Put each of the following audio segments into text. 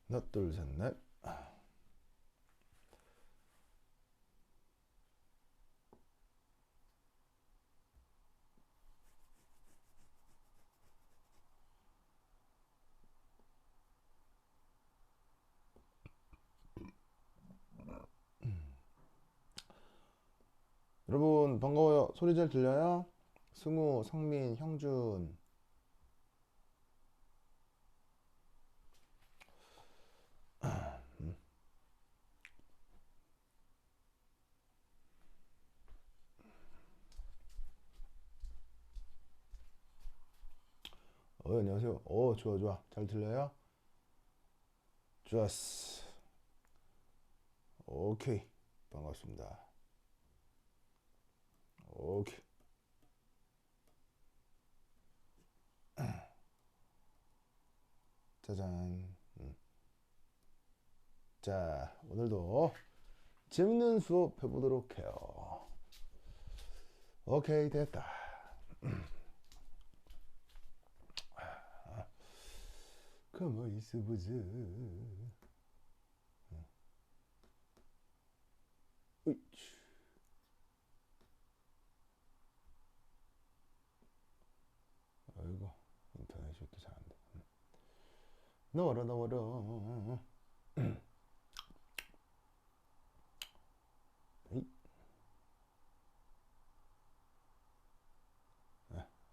하나, 둘, 셋, 넷. 여러분 반가워요. 소리 잘 들려요? 승우, 성민, 형준. 안녕하세요. 좋아 좋아. 잘 들려요? 좋았어. 오케이. 반갑습니다. 오케이. 짜잔. 자, 오늘도 재밌는 수업 해보도록 해요. 오케이, 됐다. 가만히 있어보자. 으이치. 아이고, 인터넷이 이렇게 잘안돼. 나와라, 나와라. 에이,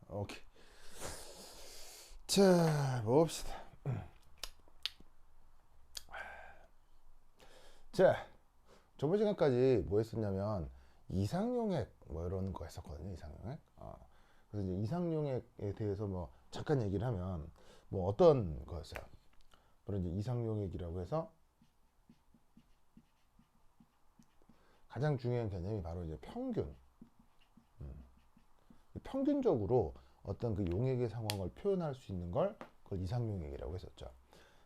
오케이. 자, 봅시다. 자, 저번 시간까지 뭐 했었냐면 이상용액 뭐 이런 거 했었거든요. 이상용액. 그래서 이제 이상용액에 대해서 뭐 잠깐 얘기를 하면 뭐 어떤 거였어요. 바로 이제 이상용액이라고 해서 가장 중요한 개념이 바로 이제 평균. 평균적으로 어떤 그 용액의 상황을 표현할 수 있는 걸 그걸 이상용액이라고 했었죠.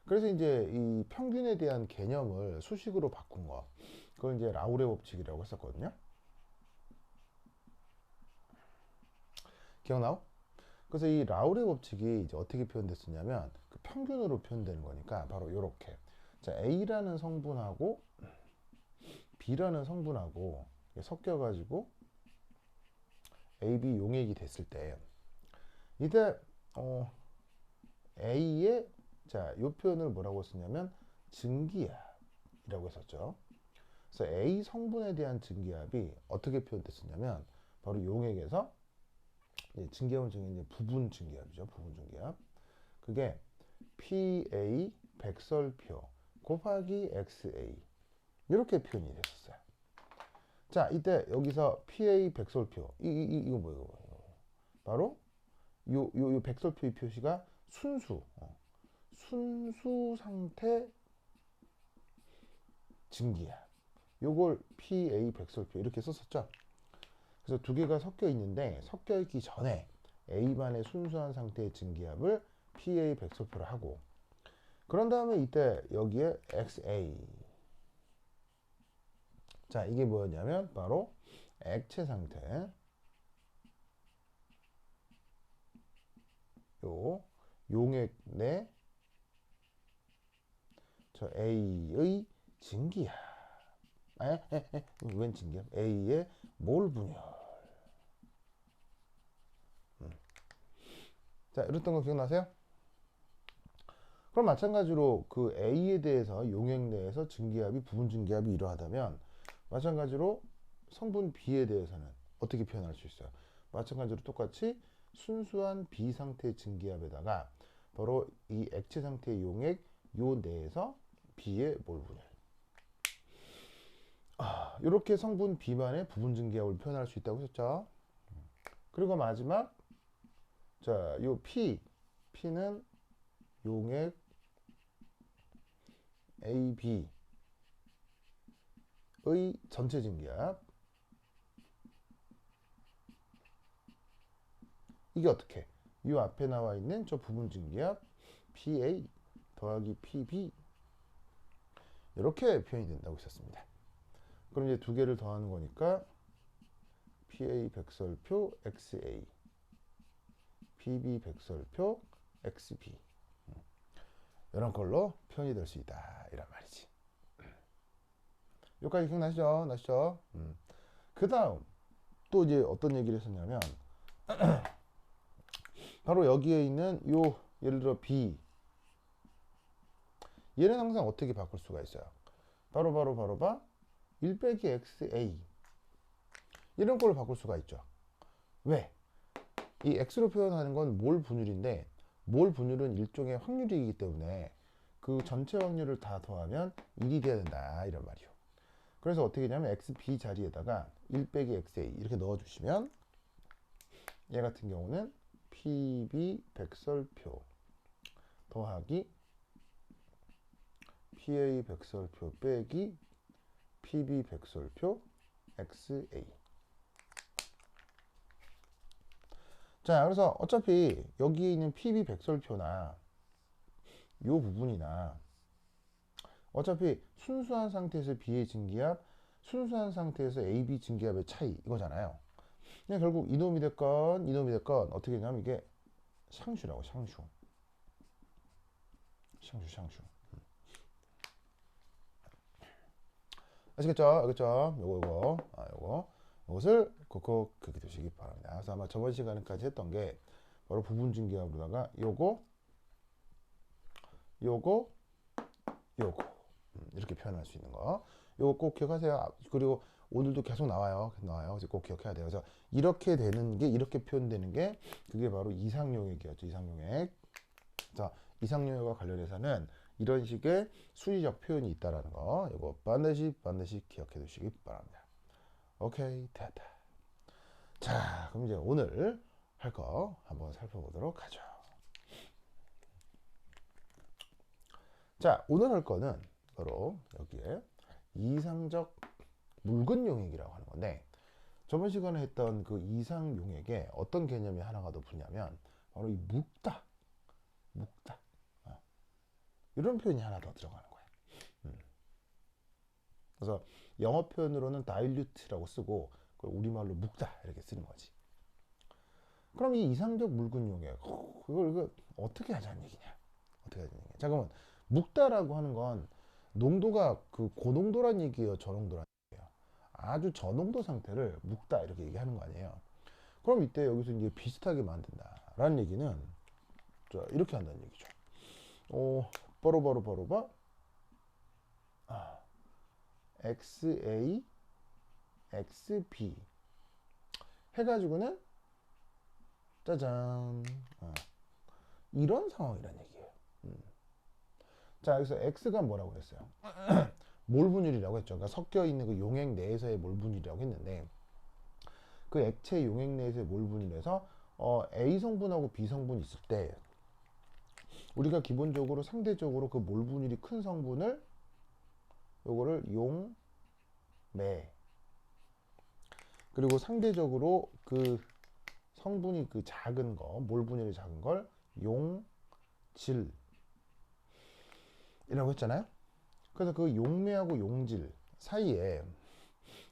그래서 이제 이 평균에 대한 개념을 수식으로 바꾼 거, 그걸 이제 라우레 법칙이라고 했었거든요. 기억나요? 그래서 이 라우레 법칙이 이제 어떻게 표현됐었냐면 그 평균으로 표현되는 거니까 바로 이렇게. 자, A라는 성분하고 B라는 성분하고 섞여가지고 AB 용액이 됐을 때 이때 A의 이 표현을 뭐라고 쓰냐면 증기압이라고 했었죠. 그래서 A 성분에 대한 증기압이 어떻게 표현됐었냐면 바로 용액에서 증기압은 이제 부분 증기압이죠. 부분 증기압. 그게 PA 백설표 곱하기 XA 이렇게 표현이 됐었어요. 자, 이때 여기서 PA 백설표 이거 뭐예요? 바로 요 백설표의 표시가 순수 상태 증기압. 요걸 PA 백설표 이렇게 썼었죠. 그래서 두 개가 섞여 있는데 섞여 있기 전에 A만의 순수한 상태의 증기압을 PA 백설표로 하고 그런 다음에 이때 여기에 XA. 자, 이게 뭐였냐면 바로 액체 상태. 요 용액 내 저 A의 증기압. 웬 증기압? A의 몰 분율. 자, 이랬던 거 기억나세요? 그럼 마찬가지로 그 A에 대해서 용액 내에서 증기압이 부분 증기압이 이러하다면 마찬가지로 성분 B에 대해서는 어떻게 표현할 수 있어요? 마찬가지로 똑같이 순수한 B 상태 증기압에다가 바로 이 액체 상태의 용액 요 내에서 B의 몰 분율. 이렇게 성분 B만의 부분 증기압을 표현할 수 있다고 했죠. 그리고 마지막 요 P는 용액 AB의 전체 증기압. 이게 어떻게? 이 앞에 나와 있는 저 부분 증기압 PA 더하기 PB 이렇게 표현이 된다고 했었습니다. 그럼 이제 두 개를 더하는 거니까 PA 백설표 XA, PB 백설표 XB. 이런 걸로 표현이 될 수 있다 이란 말이지. 여기까지 기억나시죠? 나시죠? 그 다음 또 이제 어떤 얘기를 했었냐면 바로 여기에 있는 요 예를 들어 B 얘는 항상 어떻게 바꿀 수가 있어요? 바로 1 빼기 XA 이런 걸로 바꿀 수가 있죠. 왜? 이 X로 표현하는 건 몰 분율인데 몰 분율은 일종의 확률이기 때문에 그 전체 확률을 다 더하면 1이 돼야 된다 이런 말이요. 그래서 어떻게 되냐면 XB 자리에다가 1 빼기 XA 이렇게 넣어주시면 얘 같은 경우는 PB 백설표 더하기 PA 백설표 빼기 PB 백설표 XA. 자, 그래서 어차피 여기에 있는 PB 백설표나 요 부분이나 어차피 순수한 상태에서 B의 증기압, 순수한 상태에서 AB 증기압의 차이 이거잖아요. 그냥 결국 이놈이 됐건 이놈이 됐건 어떻게 되냐면 이게 샹슈라고 샹슈. 아시겠죠? 알겠죠? 요것을 꼭 그렇게 두시기 바랍니다. 그래서 아마 저번 시간까지 했던 게 바로 부분 증기압으로다가 요거 이렇게 표현할 수 있는 거. 요거 꼭 기억하세요. 그리고 오늘도 계속 나와요. 그래서 꼭 기억해야 돼요. 그래서 이렇게 되는 게 이렇게 표현되는 게 그게 바로 이상용액이었죠. 이상용액. 자, 이상용액과 관련해서는 이런 식의 수리적 표현이 있다라는 거. 이거 반드시 기억해 두시기 바랍니다. 오케이, 됐다. 자, 그럼 이제 오늘 할 거 한번 살펴보도록 하죠. 자, 오늘 할 거는 바로 여기에 이상적 묽은 용액이라고 하는 건데 저번 시간에 했던 그 이상 용액에 어떤 개념이 하나가 더 붙냐면 바로 이 묽다 이런 표현이 하나 더 들어가는 거예요. 그래서 영어 표현으로는 dilute라고 쓰고 우리말로 묽다 이렇게 쓰는 거지. 그럼 이 이상적 묽은 용액 이거 어떻게 하자는 얘기냐? 자, 그러면 묽다라고 하는 건 농도가 그 고농도란 얘기예요, 저농도란 얘기예요. 아주 저농도 상태를 묽다 이렇게 얘기하는 거 아니에요. 그럼 이때 여기서 이제 비슷하게 만든다라는 얘기는 자, 이렇게 한다는 얘기죠. 바로 XA XB 해가지고는 짜잔 이런 상황이란 얘기예요. 자, 여기서 X가 뭐라고 했어요? 몰 분율이라고 했죠. 그러니까 섞여 있는 그 용액 내에서의 몰 분율이라고 했는데 그 액체 용액 내에서의 몰 분율에서 A 성분하고 B 성분이 있을 때 우리가 기본적으로 상대적으로 그 몰 분율이 큰 성분을 요거를 용매 그리고 상대적으로 그 성분이 그 작은 거, 몰 분율이 작은 걸 용질 이라고 했잖아요. 그래서 그 용매하고 용질 사이에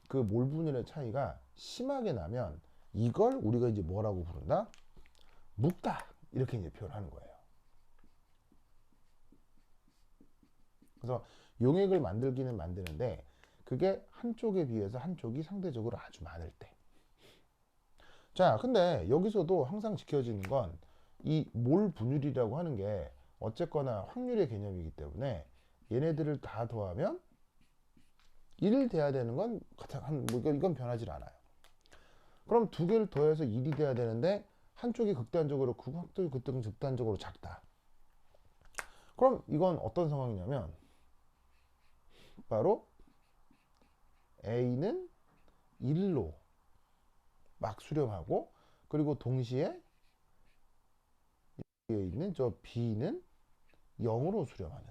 그 몰 분율의 차이가 심하게 나면 이걸 우리가 이제 뭐라고 부른다? 묽다 이렇게 이제 표현하는 거예요. 그래서 용액을 만들기는 만드는데 그게 한쪽에 비해서 한쪽이 상대적으로 아주 많을 때. 자, 근데 여기서도 항상 지켜지는 건 이 몰 분율이라고 하는 게 어쨌거나 확률의 개념이기 때문에 얘네들을 다 더하면 1 돼야 되는 건 이건 변하지 않아요. 그럼 두 개를 더해서 1이 돼야 되는데 한쪽이 극단적으로 크고 한쪽이 극단적으로 작다. 그럼 이건 어떤 상황이냐면 바로 A는 1로 막 수렴하고 그리고 동시에 여기에 있는 저 B는 0으로 수렴하는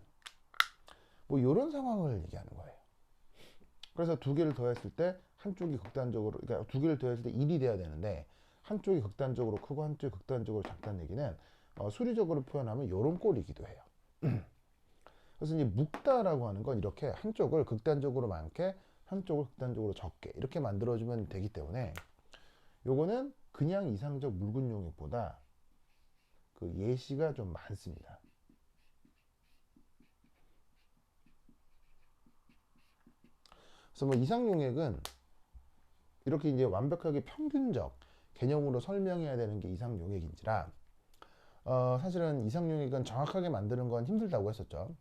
뭐 이런 상황을 얘기하는 거예요. 그래서 두 개를 더했을 때 한쪽이 극단적으로 그러니까 두 개를 더했을 때 1이 돼야 되는데 한쪽이 극단적으로 크고 한쪽이 극단적으로 작다는 얘기는 수리적으로 표현하면 이런 꼴이기도 해요. 그래서 이제 묵다라고 하는 건 이렇게 한쪽을 극단적으로 많게 한쪽을 극단적으로 적게 이렇게 만들어주면 되기 때문에 요거는 그냥 이상적 묽은 용액보다 그 예시가 좀 많습니다. 그래서 뭐 이상용액은 이렇게 이제 완벽하게 평균적 개념으로 설명해야 되는 게 이상용액인지라 사실은 이상용액은 정확하게 만드는 건 힘들다고 했었죠.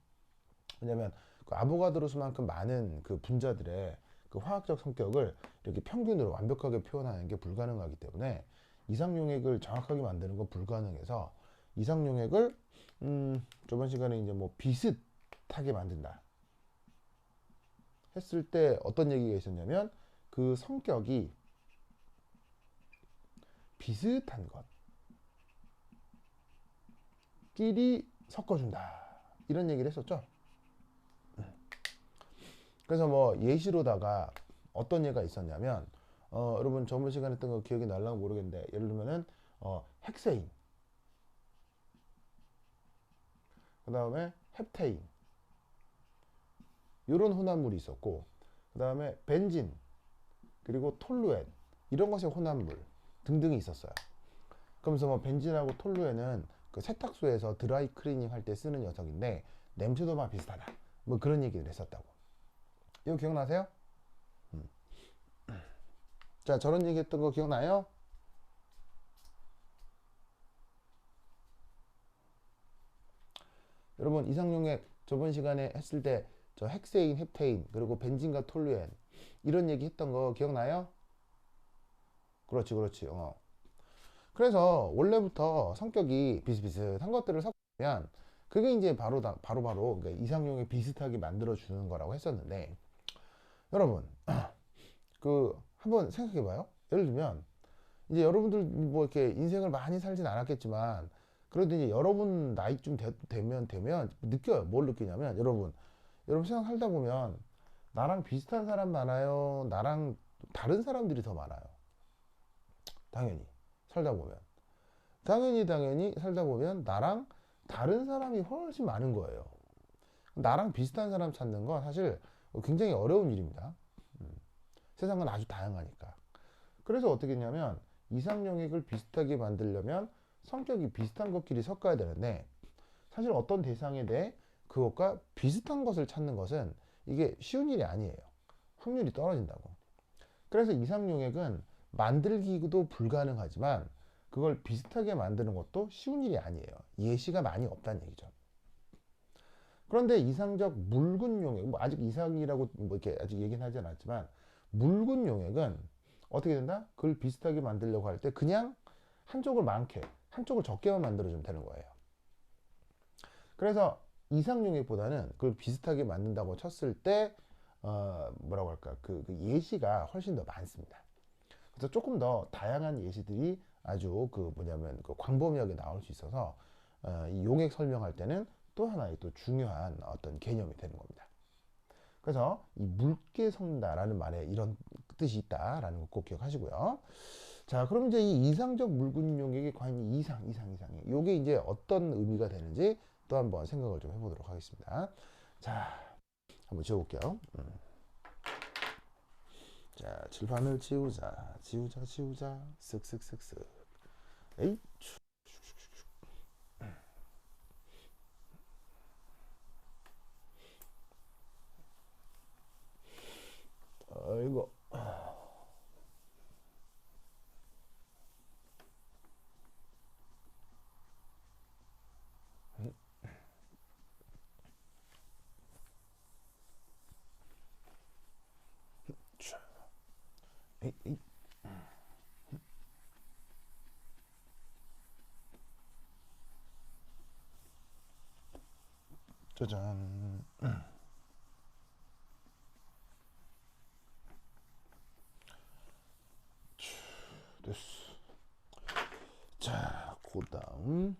왜냐하면 그 아보가드로스만큼 많은 그 분자들의 그 화학적 성격을 이렇게 평균으로 완벽하게 표현하는 게 불가능하기 때문에 이상용액을 정확하게 만드는 건 불가능해서 이상용액을 저번 시간에 이제 뭐 비슷하게 만든다 했을 때 어떤 얘기가 있었냐면 그 성격이 비슷한 것끼리 섞어준다 이런 얘기를 했었죠. 그래서 뭐 예시로다가 어떤 예가 있었냐면 여러분 저번 시간에 했던 거 기억이 날라고 모르겠는데 예를 들면은 헥세인 그 다음에 헵테인 이런 혼합물이 있었고 그 다음에 벤진 그리고 톨루엔 이런 것의 혼합물 등등이 있었어요. 그러면서 뭐 벤진하고 톨루엔은 그 세탁소에서 드라이 클리닝 할 때 쓰는 녀석인데 냄새도 막 비슷하다 뭐 그런 얘기를 했었다고. 이거 기억나세요? 자 저런 얘기 했던 거 기억나요? 여러분 이상용액 저번 시간에 했을 때 저 헥세인, 헵테인 그리고 벤진과 톨루엔 이런 얘기 했던 거 기억나요? 그렇지 그렇지. 그래서 원래부터 성격이 비슷비슷한 것들을 섞으면 그게 이제 바로 그러니까 이상용액 비슷하게 만들어 주는 거라고 했었는데 여러분 그 한번 생각해 봐요. 예를 들면 이제 여러분들 뭐 이렇게 인생을 많이 살진 않았겠지만 그래도 이제 여러분 나이쯤 되면 느껴요. 뭘 느끼냐면 여러분 세상 살다 보면 나랑 비슷한 사람 많아요, 나랑 다른 사람들이 더 많아요. 당연히 살다 보면 당연히 살다 보면 나랑 다른 사람이 훨씬 많은 거예요. 나랑 비슷한 사람 찾는 건 사실 굉장히 어려운 일입니다. 세상은 아주 다양하니까. 그래서 어떻게 했냐면 이상용액을 비슷하게 만들려면 성격이 비슷한 것끼리 섞어야 되는데 사실 어떤 대상에 대해 그것과 비슷한 것을 찾는 것은 이게 쉬운 일이 아니에요. 확률이 떨어진다고. 그래서 이상용액은 만들기도 불가능하지만 그걸 비슷하게 만드는 것도 쉬운 일이 아니에요. 예시가 많이 없다는 얘기죠. 그런데 이상적 묽은 용액, 뭐 아직 이상이라고 뭐 이렇게 아직 얘기는 하지 않았지만 묽은 용액은 어떻게 된다? 그걸 비슷하게 만들려고 할 때 그냥 한쪽을 많게, 한쪽을 적게만 만들어주면 되는 거예요. 그래서 이상용액보다는 그걸 비슷하게 만든다고 쳤을 때 뭐라고 할까 그 예시가 훨씬 더 많습니다. 그래서 조금 더 다양한 예시들이 아주 그 뭐냐면 그 광범위하게 나올 수 있어서 이 용액 설명할 때는 또 하나의 또 중요한 어떤 개념이 되는 겁니다. 그래서 이 묽게 섞는다라는 말에 이런 뜻이 있다라는 거 꼭 기억하시고요. 자, 그럼 이제 이 이상적 묽은 용액이 과연 이상이 요게 이제 어떤 의미가 되는지 또 한번 생각을 좀 해보도록 하겠습니다. 자, 한번 지워볼게요. 자, 칠판을 지우자. 쓱쓱쓱쓱. 에이, 아이고. 에이. 짜잔. 됐어. 자, 그 다음.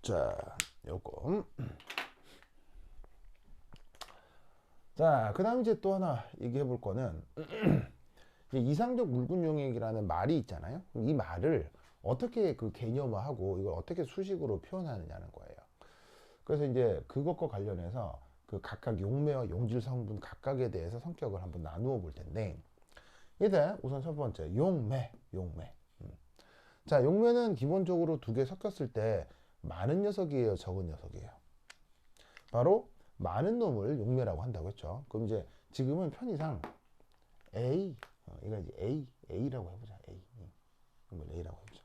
자, 요거. 자, 그 다음 이제 또 하나 얘기해 볼 거는 이제 이상적 물군 용액이라는 말이 있잖아요. 이 말을 어떻게 그 개념화하고 이걸 어떻게 수식으로 표현하느냐는 거예요. 그래서 이제 그것과 관련해서 그 각각 용매와 용질 성분 각각에 대해서 성격을 한번 나누어 볼 텐데, 일단 우선 첫 번째 용매. 자, 용매는 기본적으로 두 개 섞였을 때 많은 녀석이에요, 적은 녀석이에요? 바로 많은 놈을 용매라고 한다고 했죠. 그럼 이제 지금은 편의상 A, 이거 이제 A라고 해보자. 이걸 A라고 해보자.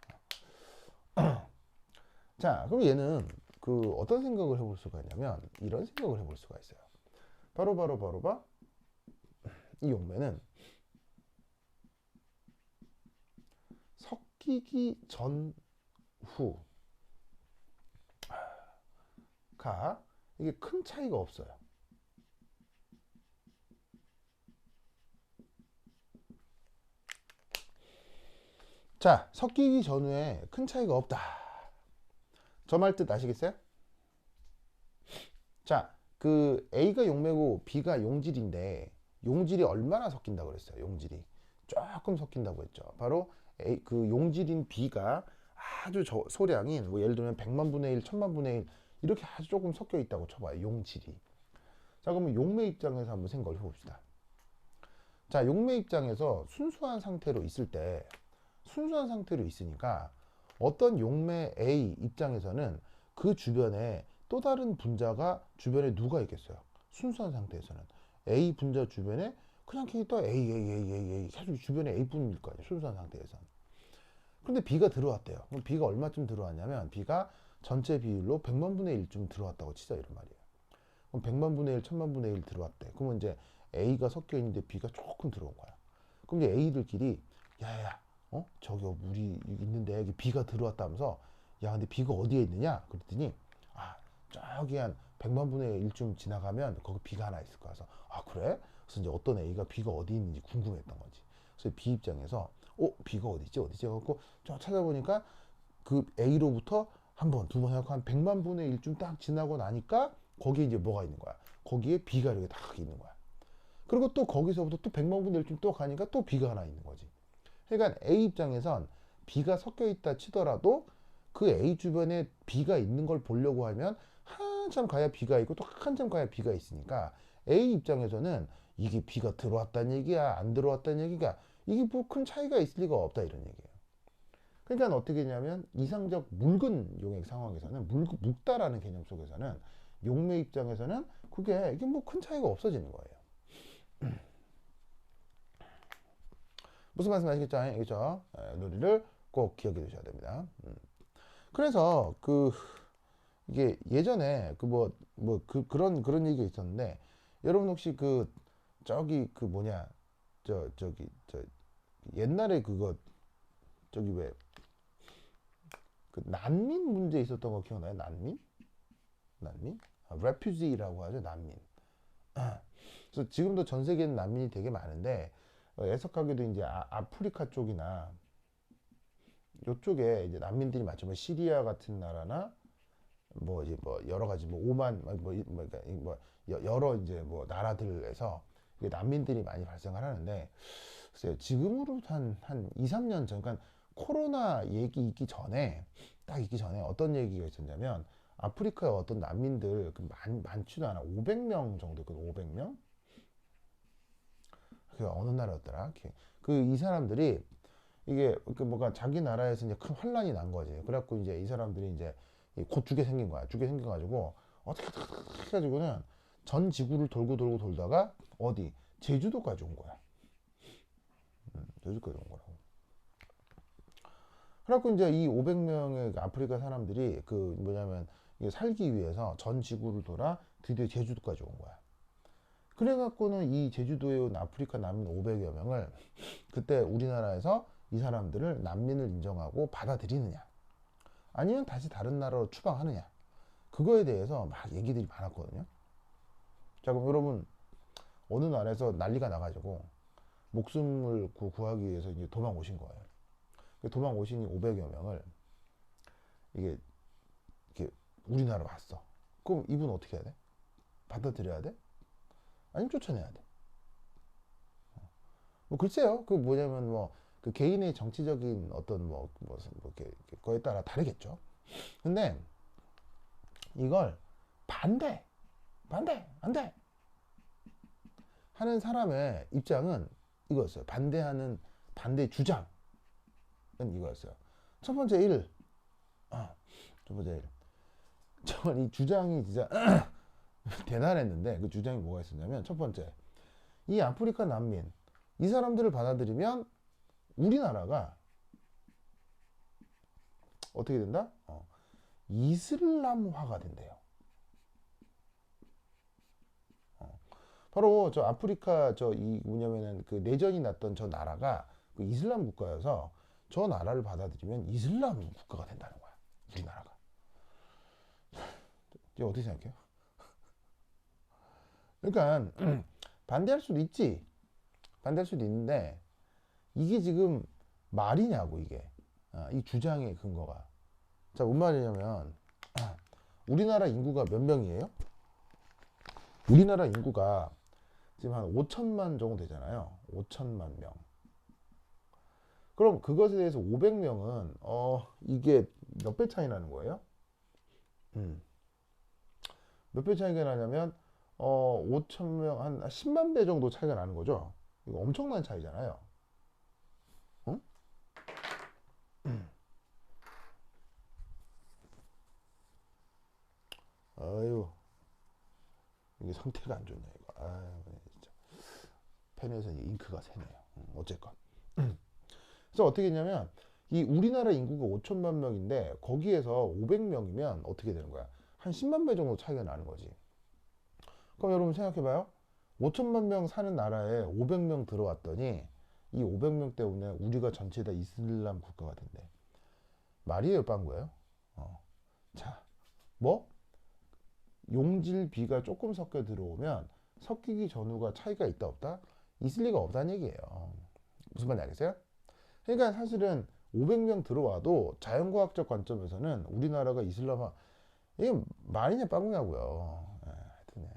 자, 그럼 얘는 그 어떤 생각을 해볼 수가 있냐면 이런 생각을 해볼 수가 있어요. 바로 이 용매는 섞이기 전후가 이게 큰 차이가 없어요. 자, 섞이기 전후에 큰 차이가 없다. 저 말 뜻 아시겠어요? 자, 그 A가 용매고 B가 용질인데 용질이 얼마나 섞인다고 그랬어요? 용질이 조금 섞인다고 했죠. 바로 그 용질인 B가 아주 소량인 뭐 예를 들면 100만 분의 1, 1000만 분의 1 이렇게 아주 조금 섞여 있다고 쳐봐요. 용질이. 자, 그러면 용매 입장에서 한번 생각을 해봅시다. 자, 용매 입장에서 순수한 상태로 있으니까 어떤 용매 A 입장에서는 그 주변에 또 다른 분자가 주변에 누가 있겠어요? 순수한 상태에서는 A 분자 주변에 그냥 또 A 계속 주변에 A뿐일 거 아니에요. 순수한 상태에서는. 근데 B가 들어왔대요. 그럼 B가 얼마쯤 들어왔냐면 B가 전체 비율로 100만 분의 1쯤 들어왔다고 치자 이런 말이에요. 그럼 100만 분의 1, 1000만 분의 1 들어왔대. 그러면 이제 A가 섞여 있는데 B가 조금 들어온 거야. 그럼 이제 A들끼리 야야야, 저기 물이 있는데 여기 B가 들어왔다면서, 야 근데 B가 어디에 있느냐? 그랬더니 아 저기 한 100만 분의 1쯤 지나가면 거기 B가 하나 있을 거라서, 아 그래? 그래서 이제 어떤 A가 B가 어디 있는지 궁금했던 거지. 그래서 B 입장에서 B가 어디 있지? 해갖고 쫙 찾아보니까 그 A로부터 한 번, 두 번 해갖고 한 100만 분의 1쯤 딱 지나고 나니까 거기에 이제 뭐가 있는 거야? 거기에 B가 이렇게 딱 있는 거야. 그리고 또 거기서부터 또 100만 분의 1쯤 또 가니까 또 B가 하나 있는 거지. 그러니까 A 입장에선 B가 섞여 있다 치더라도 그 A 주변에 B가 있는 걸 보려고 하면 한참 가야 B가 있고 또 한참 가야 B가 있으니까 A 입장에서는 이게 B가 들어왔다는 얘기야, 안 들어왔다는 얘기가, 이게 뭐 큰 차이가 있을 리가 없다 이런 얘기예요. 그러니까 어떻게 되냐면 이상적 묽은 용액 상황에서는 묽다라는 개념 속에서는 용매 입장에서는 이게 뭐 큰 차이가 없어지는 거예요. 무슨 말씀 아시겠죠? 그렇죠? 논리를 꼭 기억해 두셔야 됩니다. 그래서 이게 예전에 그런 얘기가 있었는데, 여러분 혹시 옛날에 저기 왜 난민 문제 있었던 거 기억나요? 난민? refugee라고 하죠. 난민. 그래서 지금도 전 세계는 난민이 되게 많은데, 애석하게도 이제 아프리카 쪽이나 요쪽에 이제 난민들이 많죠. 뭐 시리아 같은 나라나 뭐 이제 뭐 여러 가지 뭐 오만 그러니까 여러 이제 뭐 나라들에서 난민들이 많이 발생을 하는데, 글쎄요, 지금으로 한 2, 3년 전, 그러니까 코로나 얘기 있기 전에 어떤 얘기가 있었냐면, 아프리카의 어떤 난민들 많지도 않아, 500명 정도, 500명? 그 어느 나라였더라? 이 사람들이 이게 뭔가 자기 나라에서 이제 큰 환란이 난 거지. 그래갖고 이제 이 사람들이 이제 곧 죽게 생긴 거야. 죽게 생겨가지고 어떻게 해가지고는 전 지구를 돌다가 어디 제주도까지 온 거야. 제주도까지 온 거라고. 그래갖고 이제 이 500명의 아프리카 사람들이 뭐냐면 이게 살기 위해서 전 지구를 돌아 드디어 제주도까지 온 거야. 그래갖고는 이 제주도에 온 아프리카 난민 500여 명을 그때 우리나라에서 이 사람들을 난민을 인정하고 받아들이느냐, 아니면 다시 다른 나라로 추방하느냐, 그거에 대해서 막 얘기들이 많았거든요. 자, 그럼 여러분, 어느 나라에서 난리가 나가지고 목숨을 구하기 위해서 이제 도망 오신 거예요. 도망 오신 이 500여 명을 이렇게 우리나라로 왔어. 그럼 이분 어떻게 해야 돼? 받아들여야 돼? 아니면 쫓아내야 돼? 뭐 글쎄요. 그 뭐냐면 뭐 그 개인의 정치적인 어떤 거에 따라 다르겠죠. 근데 이걸 반대, 안 돼! 하는 사람의 입장은 이거였어요. 반대 주장은 이거였어요. 첫 번째 일, 첫 번째 일. 저는 이 주장이 진짜 대단했는데 그 주장이 뭐가 있었냐면 첫 번째, 이 아프리카 난민, 이 사람들을 받아들이면 우리나라가 어떻게 된다? 이슬람화가 된대요. 바로 저 아프리카 저 이 뭐냐면은 그 내전이 났던 저 나라가 그 이슬람 국가여서 저 나라를 받아들이면 이슬람 국가가 된다는 거야. 우리나라가. 이제 어떻게 생각해요? 그러니까 반대할 수도 있지. 반대할 수도 있는데 이게 지금 말이냐고 이게. 이 주장의 근거가. 자, 뭔 말이냐면 우리나라 인구가 몇 명이에요? 우리나라 인구가 지금 한 5천만 정도 되잖아요. 5천만 명. 그럼 그것에 대해서 500명은 이게 몇 배 차이 나는 거예요? 몇 배 차이가 나냐면 5천 명 한 10만 배 정도 차이가 나는 거죠. 이거 엄청난 차이잖아요. 응? 아유, 이게 상태가 안 좋네 이거. 아유, 진짜 펜에서 잉크가 새네요. 어쨌건. 그래서 어떻게 했냐면 이 우리나라 인구가 5천만 명인데 거기에서 500명이면 어떻게 되는 거야? 한 10만 배 정도 차이가 나는 거지. 그럼 여러분 생각해봐요. 5천만 명 사는 나라에 500명 들어왔더니 이 500명 때문에 우리가 전체 다 이슬람 국가가 된대. 말이에요, 빵구예요? 자, 뭐? 용질비가 조금 섞여 들어오면 섞이기 전후가 차이가 있다 없다? 있을 리가 없다는 얘기예요. 무슨 말인지 알겠어요? 그러니까 사실은 500명 들어와도 자연과학적 관점에서는 우리나라가 이슬람화 이게 말이냐 빵구냐고요. 하여튼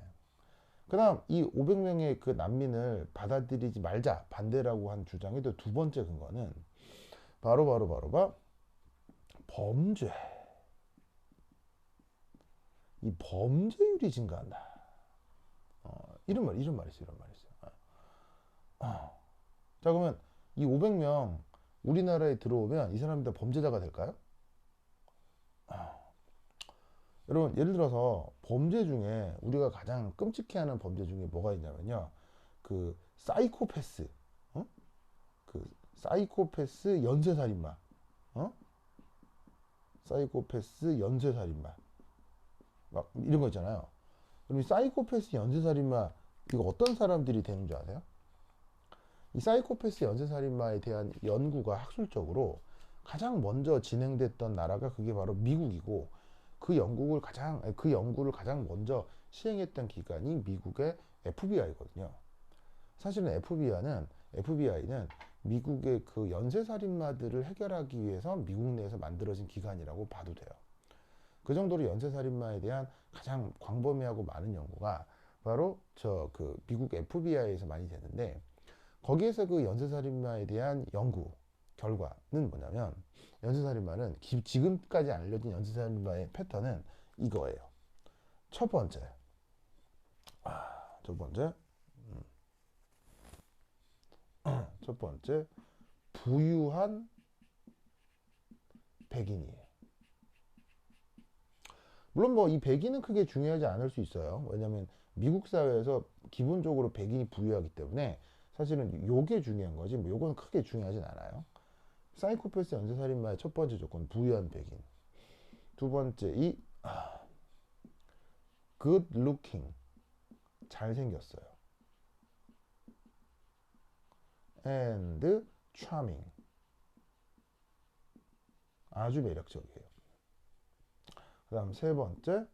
그다음 이 500명의 그 난민을 받아들이지 말자 반대라고 한 주장의 또 두 번째 근거는 바로 범죄. 이 범죄율이 증가한다. 이런 말 있어요. 자, 그러면 이 500명 우리나라에 들어오면 이 사람들 다 범죄자가 될까요? 여러분, 예를 들어서 범죄 중에 우리가 가장 끔찍해하는 범죄 중에 뭐가 있냐면요. 그 사이코패스, 어? 그 사이코패스 연쇄살인마, 어? 사이코패스 연쇄살인마, 막 이런 거 있잖아요. 그럼 이 사이코패스 연쇄살인마 이거 어떤 사람들이 되는 줄 아세요? 이 사이코패스 연쇄살인마에 대한 연구가 학술적으로 가장 먼저 진행됐던 나라가 그게 바로 미국이고 그 연구를 가장 먼저 시행했던 기관이 미국의 FBI거든요. 사실은 FBI는 미국의 그 연쇄살인마들을 해결하기 위해서 미국 내에서 만들어진 기관이라고 봐도 돼요. 그 정도로 연쇄살인마에 대한 가장 광범위하고 많은 연구가 바로 저 그 미국 FBI에서 많이 되는데 거기에서 그 연쇄살인마에 대한 연구 결과는 뭐냐면 연쇄살인마는 지금까지 알려진 연쇄살인마의 패턴은 이거예요. 첫 번째, 첫 번째, 첫 번째 부유한 백인이에요. 물론 뭐 이 백인은 크게 중요하지 않을 수 있어요. 왜냐하면 미국 사회에서 기본적으로 백인이 부유하기 때문에 사실은 요게 중요한 거지 뭐 요건 크게 중요하진 않아요. 사이코패스 연쇄살인마의 첫 번째 조건 부유한 백인. 두 번째 이 good looking 잘생겼어요. and charming 아주 매력적이에요. 그 다음 세 번째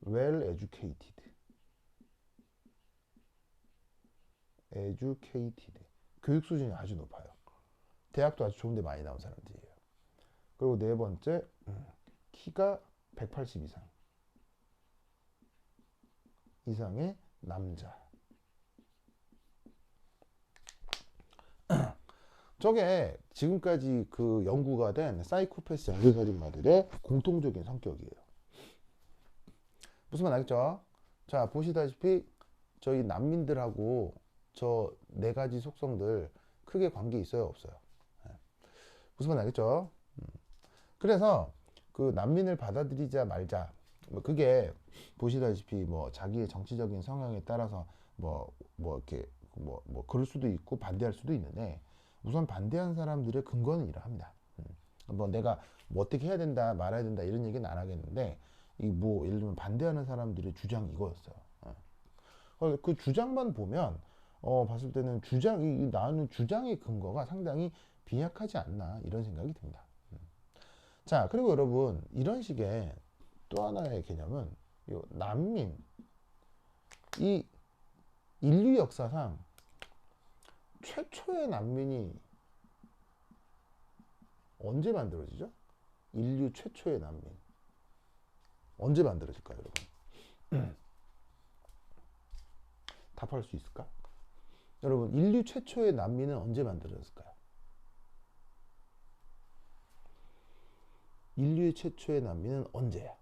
well educated 교육 수준이 아주 높아요. 대학도 아주 좋은 데 많이 나온 사람들이에요. 그리고 네 번째 키가 180 이상의 남자. 저게 지금까지 그 연구가 된 사이코패스 연쇄살인마들의 공통적인 성격이에요. 무슨 말 알겠죠? 자, 보시다시피 저희 난민들하고 저 네 가지 속성들 크게 관계 있어요, 없어요? 예. 무슨 말 알겠죠? 그래서 그 난민을 받아들이자 말자, 뭐 그게 보시다시피 뭐 자기의 정치적인 성향에 따라서 뭐 이렇게 뭐 그럴 수도 있고 반대할 수도 있는데, 우선 반대한 사람들의 근거는 이러합니다. 뭐 내가 뭐 어떻게 해야 된다 말아야 된다 이런 얘기는 안 하겠는데, 이 뭐 예를 들면 반대하는 사람들의 주장이 이거였어요. 그 주장만 보면 봤을 때는 주장이 나오는 주장의 근거가 상당히 빈약하지 않나 이런 생각이 듭니다. 자, 그리고 여러분 이런 식의 또 하나의 개념은 요 난민, 이 인류 역사상 최초의 난민이 언제 만들어지죠? 인류 최초의 난민 언제 만들어질까요, 여러분? 답할 수 있을까? 여러분, 인류 최초의 난민은 언제 만들어졌을까요? 인류의 최초의 난민은 언제야?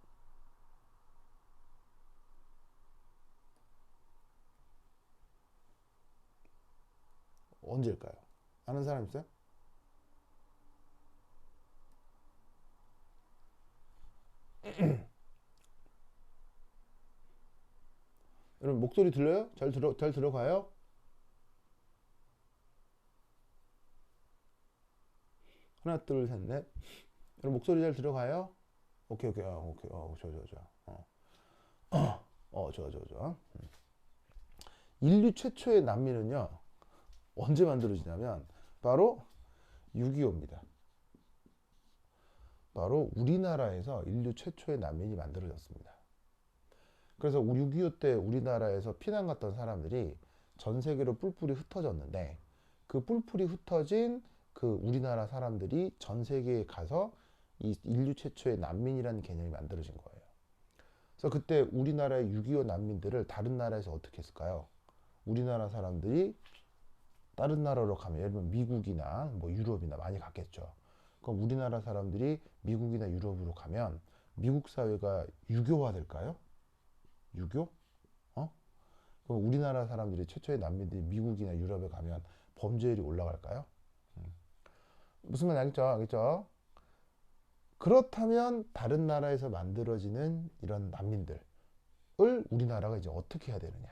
언제일까요? 아는 사람 있어요? 여러분 목소리 들려요? 잘 들어가요? 하나 둘 셋 넷. 여러분 목소리 잘 들어가요? 오케이 오케이 오케이 좋아 좋아. 인류 최초의 난민은요 언제 만들어지냐면 바로 6.25입니다. 바로 우리나라에서 인류 최초의 난민이 만들어졌습니다. 그래서 6.25 때 우리나라에서 피난 갔던 사람들이 전 세계로 뿔뿔이 흩어졌는데, 그 뿔뿔이 흩어진 그 우리나라 사람들이 전 세계에 가서 이 인류 최초의 난민이라는 개념이 만들어진 거예요. 그래서 그때 우리나라의 6.25 난민들을 다른 나라에서 어떻게 했을까요? 우리나라 사람들이 다른 나라로 가면 예를 들면 미국이나 뭐 유럽이나 많이 갔겠죠. 그럼 우리나라 사람들이 미국이나 유럽으로 가면 미국 사회가 유교화 될까요? 유교? 그럼 우리나라 사람들이 최초의 난민들이 미국이나 유럽에 가면 범죄율이 올라갈까요? 무슨 말인지 알겠죠? 알겠죠? 그렇다면 다른 나라에서 만들어지는 이런 난민들을 우리나라가 이제 어떻게 해야 되느냐?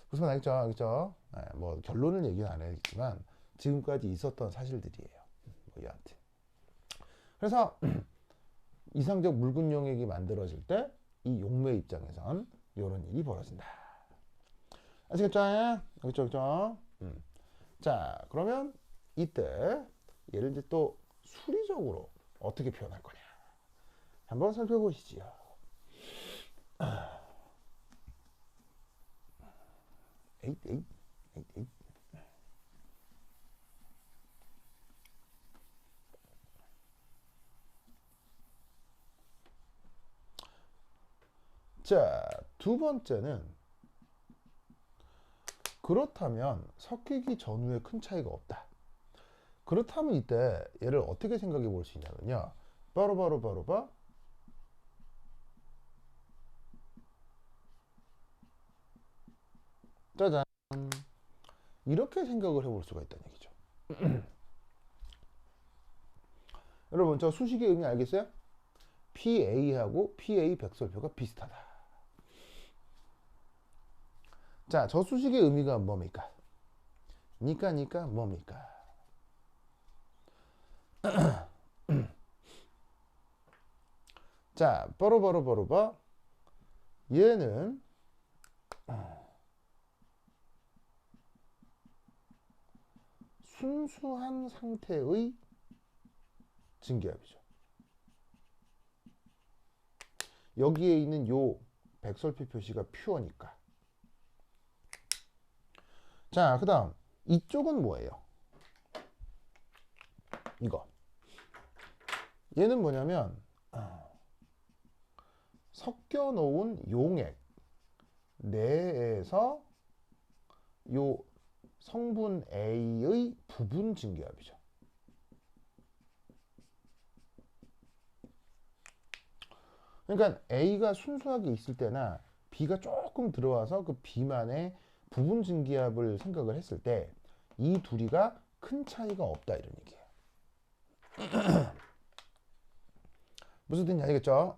무슨 말인지 알겠죠? 알겠죠? 네, 뭐 결론을 얘기는 안 하겠지만 지금까지 있었던 사실들이에요. 뭐 여하튼. 그래서 이상적 묽은 용액이 만들어질 때 이 용매 입장에선 이런 일이 벌어진다. 아시겠죠? 알겠죠? 알겠죠? 자, 그러면 이때 얘를 이제 또 수리적으로 어떻게 표현할 거냐 한번 살펴보시지요. 에잇. 자, 두 번째는 그렇다면 섞이기 전후에 큰 차이가 없다. 그렇다면 이때 얘를 어떻게 생각해 볼 수 있냐면요. 바로 짜잔, 이렇게 생각을 해볼 수가 있다는 얘기죠. 여러분 저 수식의 의미 알겠어요? PA하고 PA 백설표가 비슷하다. 자, 저 수식의 의미가 뭡니까? 니까 뭡니까? 자, 바로 얘는 순수한 상태의 증기압이죠. 여기에 있는 요 백설표 표시가 퓨어니까. 자, 그 다음 이쪽은 뭐예요? 이거. 얘는 뭐냐면 섞여 놓은 용액 내에서 요 성분 A의 부분 증기압이죠. 그러니까 A가 순수하게 있을 때나 B가 조금 들어와서 그 B만의 부분 증기압을 생각을 했을 때 이 둘이가 큰 차이가 없다 이런 얘기예요. 무슨 뜻인지 알겠죠?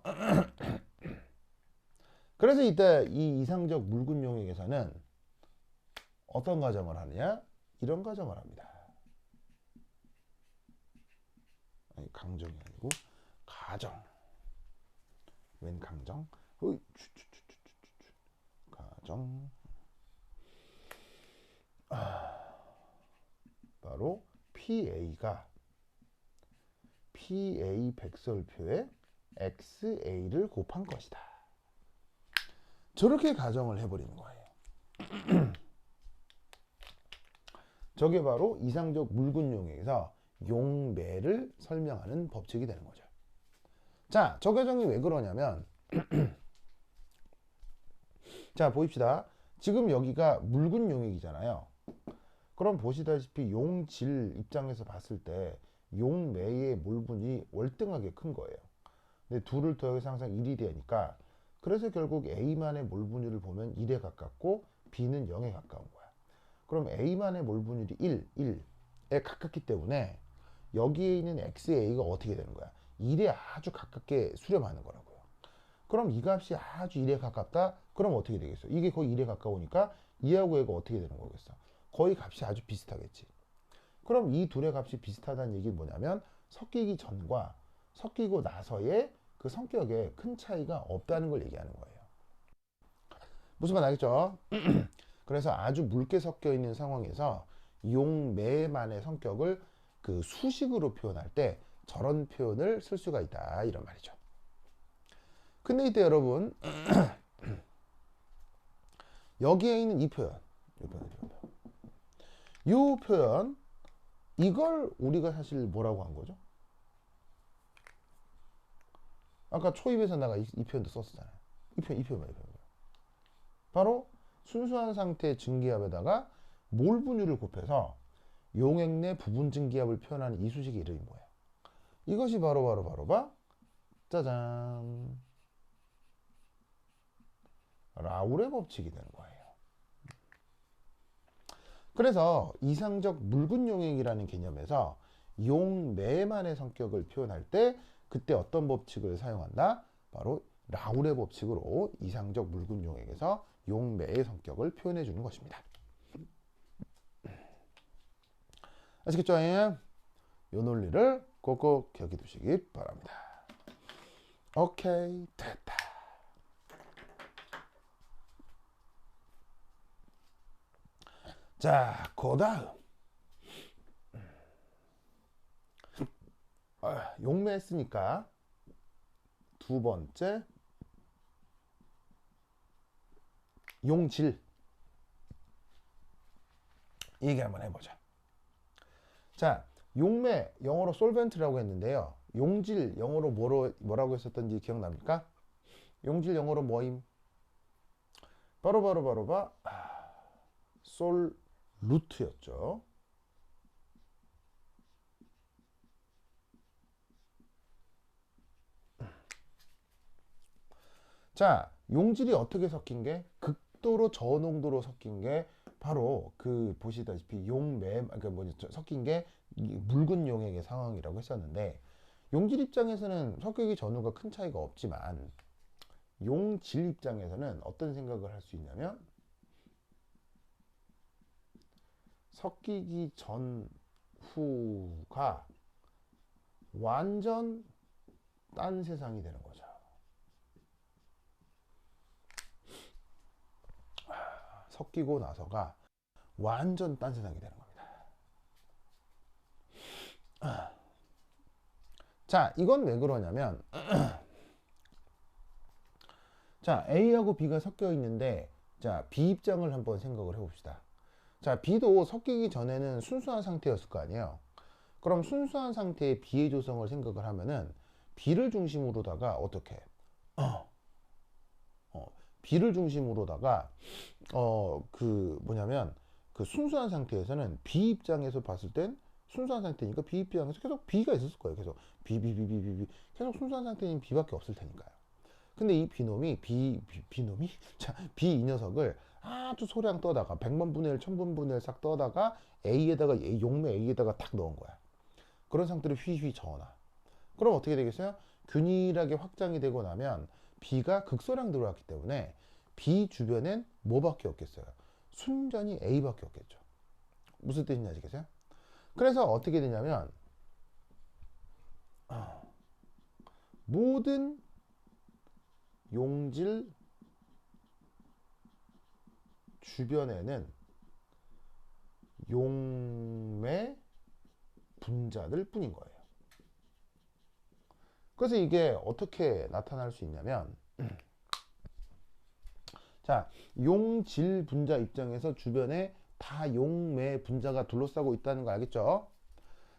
그래서 이때 이 이상적 묽은 용액에서는 어떤 가정을 하느냐? 이런 가정을 합니다. 아니, 강정이 아니고 가정. 웬 강정? 가정. 바로 PA가 PA 백설표에 XA를 곱한 것이다. 저렇게 가정을 해버리는 거예요. 저게 바로 이상적 묽은 용액에서 용매를 설명하는 법칙이 되는 거죠. 자, 저 과정이 왜 그러냐면 자, 보입시다. 지금 여기가 묽은 용액이잖아요. 그럼 보시다시피 용질 입장에서 봤을 때 용매의 몰분이 월등하게 큰 거예요. 근데 둘을 더해서 항상 1이 되니까 그래서 결국 A만의 몰분율을 보면 1에 가깝고 B는 0에 가까운 거야. 그럼 A만의 몰분율이 1에 가깝기 때문에 여기에 있는 XA가 어떻게 되는 거야? 1에 아주 가깝게 수렴하는 거라고요. 그럼 이 값이 아주 1에 가깝다? 그럼 어떻게 되겠어? 이게 거의 1에 가까우니까 2하고 얘가 어떻게 되는 거겠어? 거의 값이 아주 비슷하겠지. 그럼 이 둘의 값이 비슷하다는 얘기는 뭐냐면 섞이기 전과 섞이고 나서의 그 성격에 큰 차이가 없다는 걸 얘기하는 거예요. 무슨 말 알겠죠? 그래서 아주 묽게 섞여 있는 상황에서 용매만의 성격을 그 수식으로 표현할 때 저런 표현을 쓸 수가 있다 이런 말이죠. 근데 이때 여러분 여기에 있는 이 표현 이 표현 이걸 우리가 사실 뭐라고 한 거죠? 아까 초입에서 내가 이 표현도 썼었잖아요. 이 표현. 바로 순수한 상태 증기압에다가 몰분율을 곱해서 용액 내 부분 증기압을 표현하는 이 수식의 이름이 뭐예요? 이것이 바로 짜잔 라울의 법칙이 되는 거예요. 그래서 이상적 묽은 용액이라는 개념에서 용매만의 성격을 표현할 때 그때 어떤 법칙을 사용한다? 바로 라울의 법칙으로 이상적 묽은 용액에서 용매의 성격을 표현해 주는 것입니다. 아시겠죠? 이 논리를 꼭꼭 기억해 두시기 바랍니다. 오케이, 됐다. 자, 그 다음 용매 했으니까 두 번째 용질 얘기 한번 해보자. 자, 용매 영어로 솔벤트라고 했는데요. 용질 영어로 뭐라고 했었던지 기억납니까? 용질 영어로 뭐임? 바로 솔루트였죠. 자, 용질이 어떻게 섞인 게 극도로 저농도로 섞인 게 바로 그 보시다시피 용매 그러니까 뭐죠? 섞인 게 묽은 용액의 상황이라고 했었는데 용질 입장에서는 섞이기 전후가 큰 차이가 없지만 용질 입장에서는 어떤 생각을 할 수 있냐면 섞이기 전후가 완전 딴 세상이 되는 거죠. 섞이고 나서가 완전 딴 세상이 되는 겁니다. 자, 이건 왜 그러냐면 자, A하고 B가 섞여 있는데 자, B 입장을 한번 생각을 해봅시다. 자, B도 섞이기 전에는 순수한 상태였을 거 아니에요. 그럼 순수한 상태의 B의 조성을 생각을 하면은 B를 중심으로다가 어떻게 B를 중심으로다가 그 뭐냐면 그 순수한 상태에서는 B 입장에서 봤을 땐 순수한 상태니까 B 입장에서 계속 B가 있었을 거예요. 계속 B 계속 순수한 상태인 B밖에 없을 테니까요. 근데 이 비놈이 비놈이 자, B 이 녀석을 아주 소량 떠다가 100만 분의 1, 1000분 분의 1 싹 떠다가 A에다가 용매 A에다가 탁 넣은 거야. 그런 상태로 휘휘 저어놔. 그럼 어떻게 되겠어요? 균일하게 확장이 되고 나면 B가 극소량 들어왔기 때문에 B 주변엔 뭐밖에 없겠어요? 순전히 A밖에 없겠죠. 무슨 뜻인지 아시겠어요? 그래서 어떻게 되냐면 모든 용질 주변에는 용매 분자들 뿐인 거예요. 그래서 이게 어떻게 나타날 수 있냐면 자, 용질 분자 입장에서 주변에 다 용매 분자가 둘러싸고 있다는 거 알겠죠?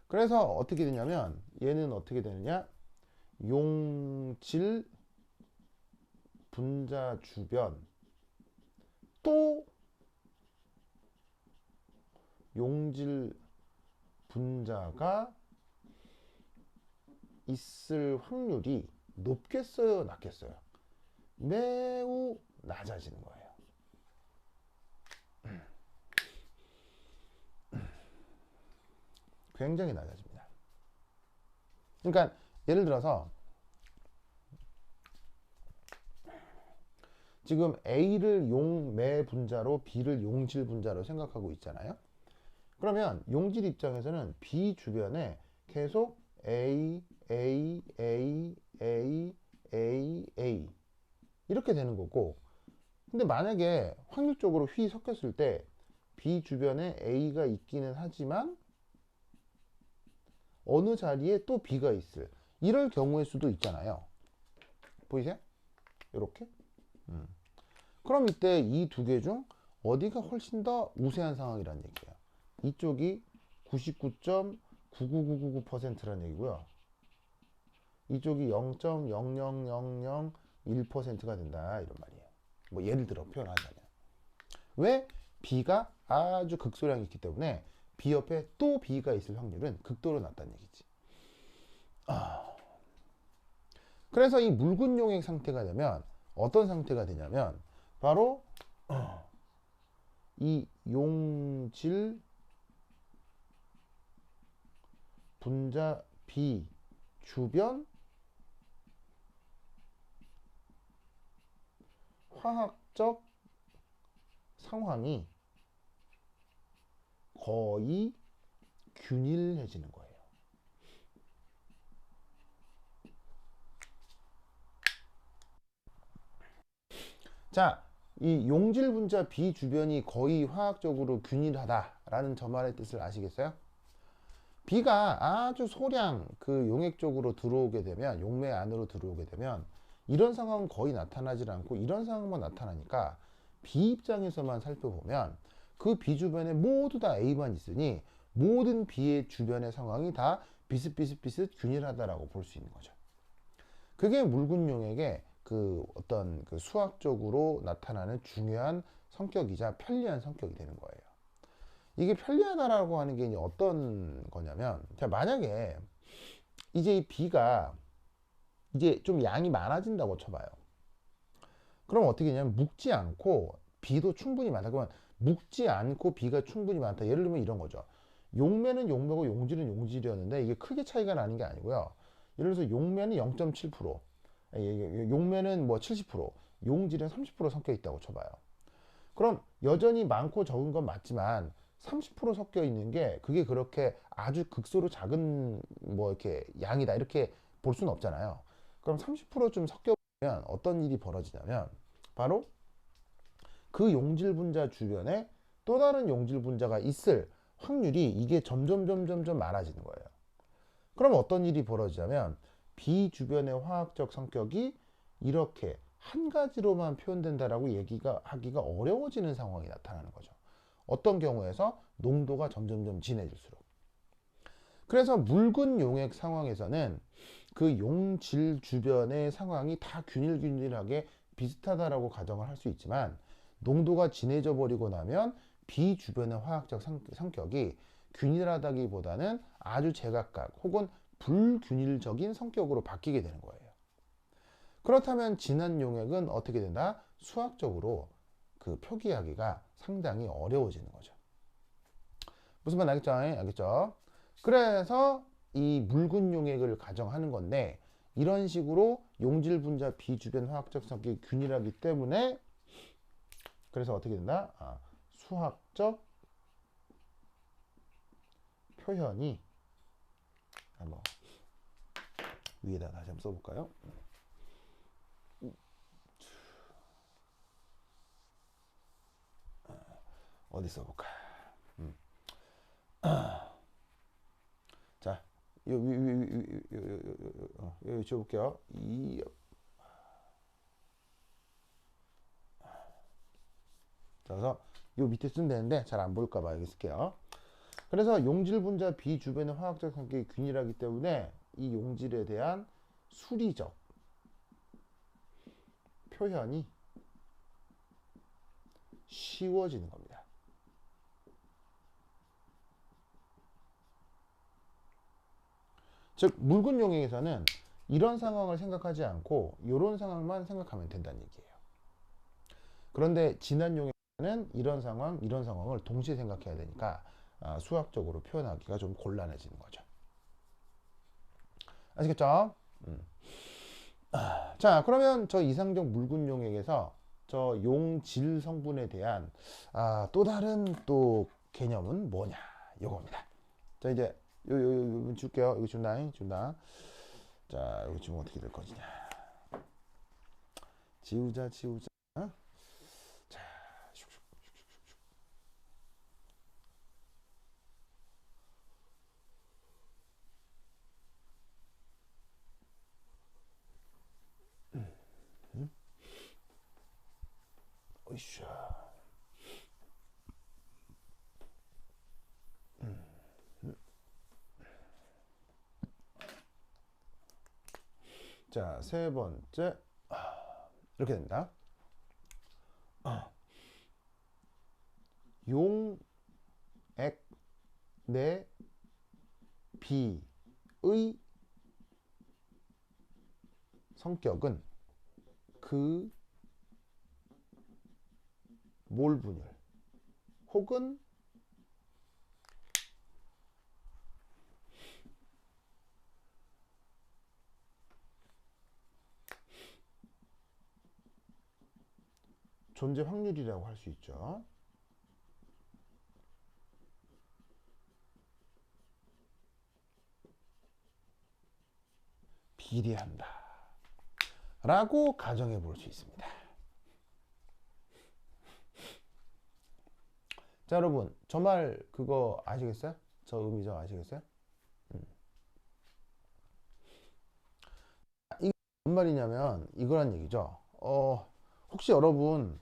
그래서 어떻게 되냐면 얘는 어떻게 되느냐? 용질 분자 주변 또 용질 분자가 있을 확률이 높겠어요, 낮겠어요? 매우 낮아지는 거예요. 굉장히 낮아집니다. 그러니까 예를 들어서 지금 A를 용매 분자로 B를 용질 분자로 생각하고 있잖아요. 그러면 용질 입장에서는 B 주변에 계속 A 이렇게 되는 거고, 근데 만약에 확률적으로 휘 섞였을 때 B 주변에 A가 있기는 하지만 어느 자리에 또 B가 있을 이럴 경우일 수도 있잖아요. 보이세요? 이렇게. 그럼 이때 이 두 개 중 어디가 훨씬 더 우세한 상황이라는 얘기예요. 이쪽이 99.99999%라는 얘기고요. 이쪽이 0.00001%가 된다 이런 말이에요. 뭐 예를 들어 표현하자면 왜? B가 아주 극소량이 있기 때문에 B 옆에 또 B가 있을 확률은 극도로 낮다는 얘기지. 그래서 이 묽은 용액 상태가 되면 어떤 상태가 되냐면 바로 이 용질 분자 B 주변 화학적 상황이 거의 균일해지는 거예요. 자, 이 용질 분자 B 주변이 거의 화학적으로 균일하다라는 저 말의 뜻을 아시겠어요? B가 아주 소량 그 용액 쪽으로 들어오게 되면, 용매 안으로 들어오게 되면 이런 상황은 거의 나타나질 않고 이런 상황만 나타나니까 B 입장에서만 살펴보면 그 B 주변에 모두 다 A만 있으니 모든 B의 주변의 상황이 다 비슷비슷 균일하다라고 볼 수 있는 거죠. 그게 묽은 용액의 그 어떤 그 수학적으로 나타나는 중요한 성격이자 편리한 성격이 되는 거예요. 이게 편리하다라고 하는 게 이제 어떤 거냐면, 자, 만약에 이제 이 B가 이제 좀 양이 많아진다고 쳐봐요. 그럼 어떻게 되냐면 묵지 않고 B도 충분히 많다. 그러면 묵지 않고 B가 충분히 많다. 예를 들면 이런 거죠. 용매는 용매고 용질은 용질이었는데 이게 크게 차이가 나는 게 아니고요. 예를 들어서 용매는 0.7%, 용매는 뭐 70%, 용질은 30% 섞여 있다고 쳐봐요. 그럼 여전히 많고 적은 건 맞지만 30% 섞여 있는 게 그게 그렇게 아주 극소로 작은 뭐 이렇게 양이다 이렇게 볼 수는 없잖아요. 그럼 30%좀 섞여 보면 어떤 일이 벌어지냐면 바로 그 용질 분자 주변에 또 다른 용질 분자가 있을 확률이 이게 점점 많아지는 거예요. 그럼 어떤 일이 벌어지냐면 B 주변의 화학적 성격이 이렇게 한 가지로만 표현된다라고 얘기가 하기가 어려워지는 상황이 나타나는 거죠. 어떤 경우에서 농도가 점점 진해질수록. 그래서 묽은 용액 상황에서는 그 용질 주변의 상황이 다 균일하게 비슷하다라고 가정을 할 수 있지만 농도가 진해져 버리고 나면 비주변의 화학적 성격이 균일하다기보다는 아주 제각각 혹은 불균일적인 성격으로 바뀌게 되는 거예요. 그렇다면 진한 용액은 어떻게 된다? 수학적으로 그 표기하기가 상당히 어려워지는 거죠. 무슨 말 알겠죠? 알겠죠? 그래서 이 묽은 용액을 가정하는 건데, 이런 식으로 용질 분자 비주변 화학적 성격이 균일하기 때문에, 그래서 어떻게 된다? 수학적 표현이, 한번 위에다 다시 한번 써볼까요? 어디 써볼까? 자, 여기 줘볼게요. 그래서 요 밑에 쓰면 되는데 잘 안 보일까봐 여기 쓸게요. 그래서 용질 분자 비주변의 화학적 성격이 균일하기 때문에 이 용질에 대한 수리적 표현이 쉬워지는 겁니다. 즉 묽은 용액에서는 이런 상황을 생각하지 않고 이런 상황만 생각하면 된다는 얘기예요. 그런데 진한 용액에는 이런 상황을 동시에 생각해야 되니까 수학적으로 표현하기가 좀 곤란해지는 거죠. 아시겠죠? 자, 그러면 저 이상적 묽은 용액에서 저 용질 성분에 대한 또 다른 또 개념은 뭐냐, 요겁니다. 자, 이제 요 줄게요. 이거 준다. 자, 이거 지금 어떻게 될 것이냐. 지우자. 자, 어이샤. 자, 세 번째 이렇게 됩니다. 용액 내 비의 성격은 그 몰 분율 혹은 존재 확률이라고 할 수 있죠. 비례한다 라고 가정해 볼 수 있습니다. 자, 여러분, 저 말 그거 아시겠어요? 저 의미 좀 아시겠어요? 이게 뭔 말이냐면 이거란 얘기죠. 혹시 여러분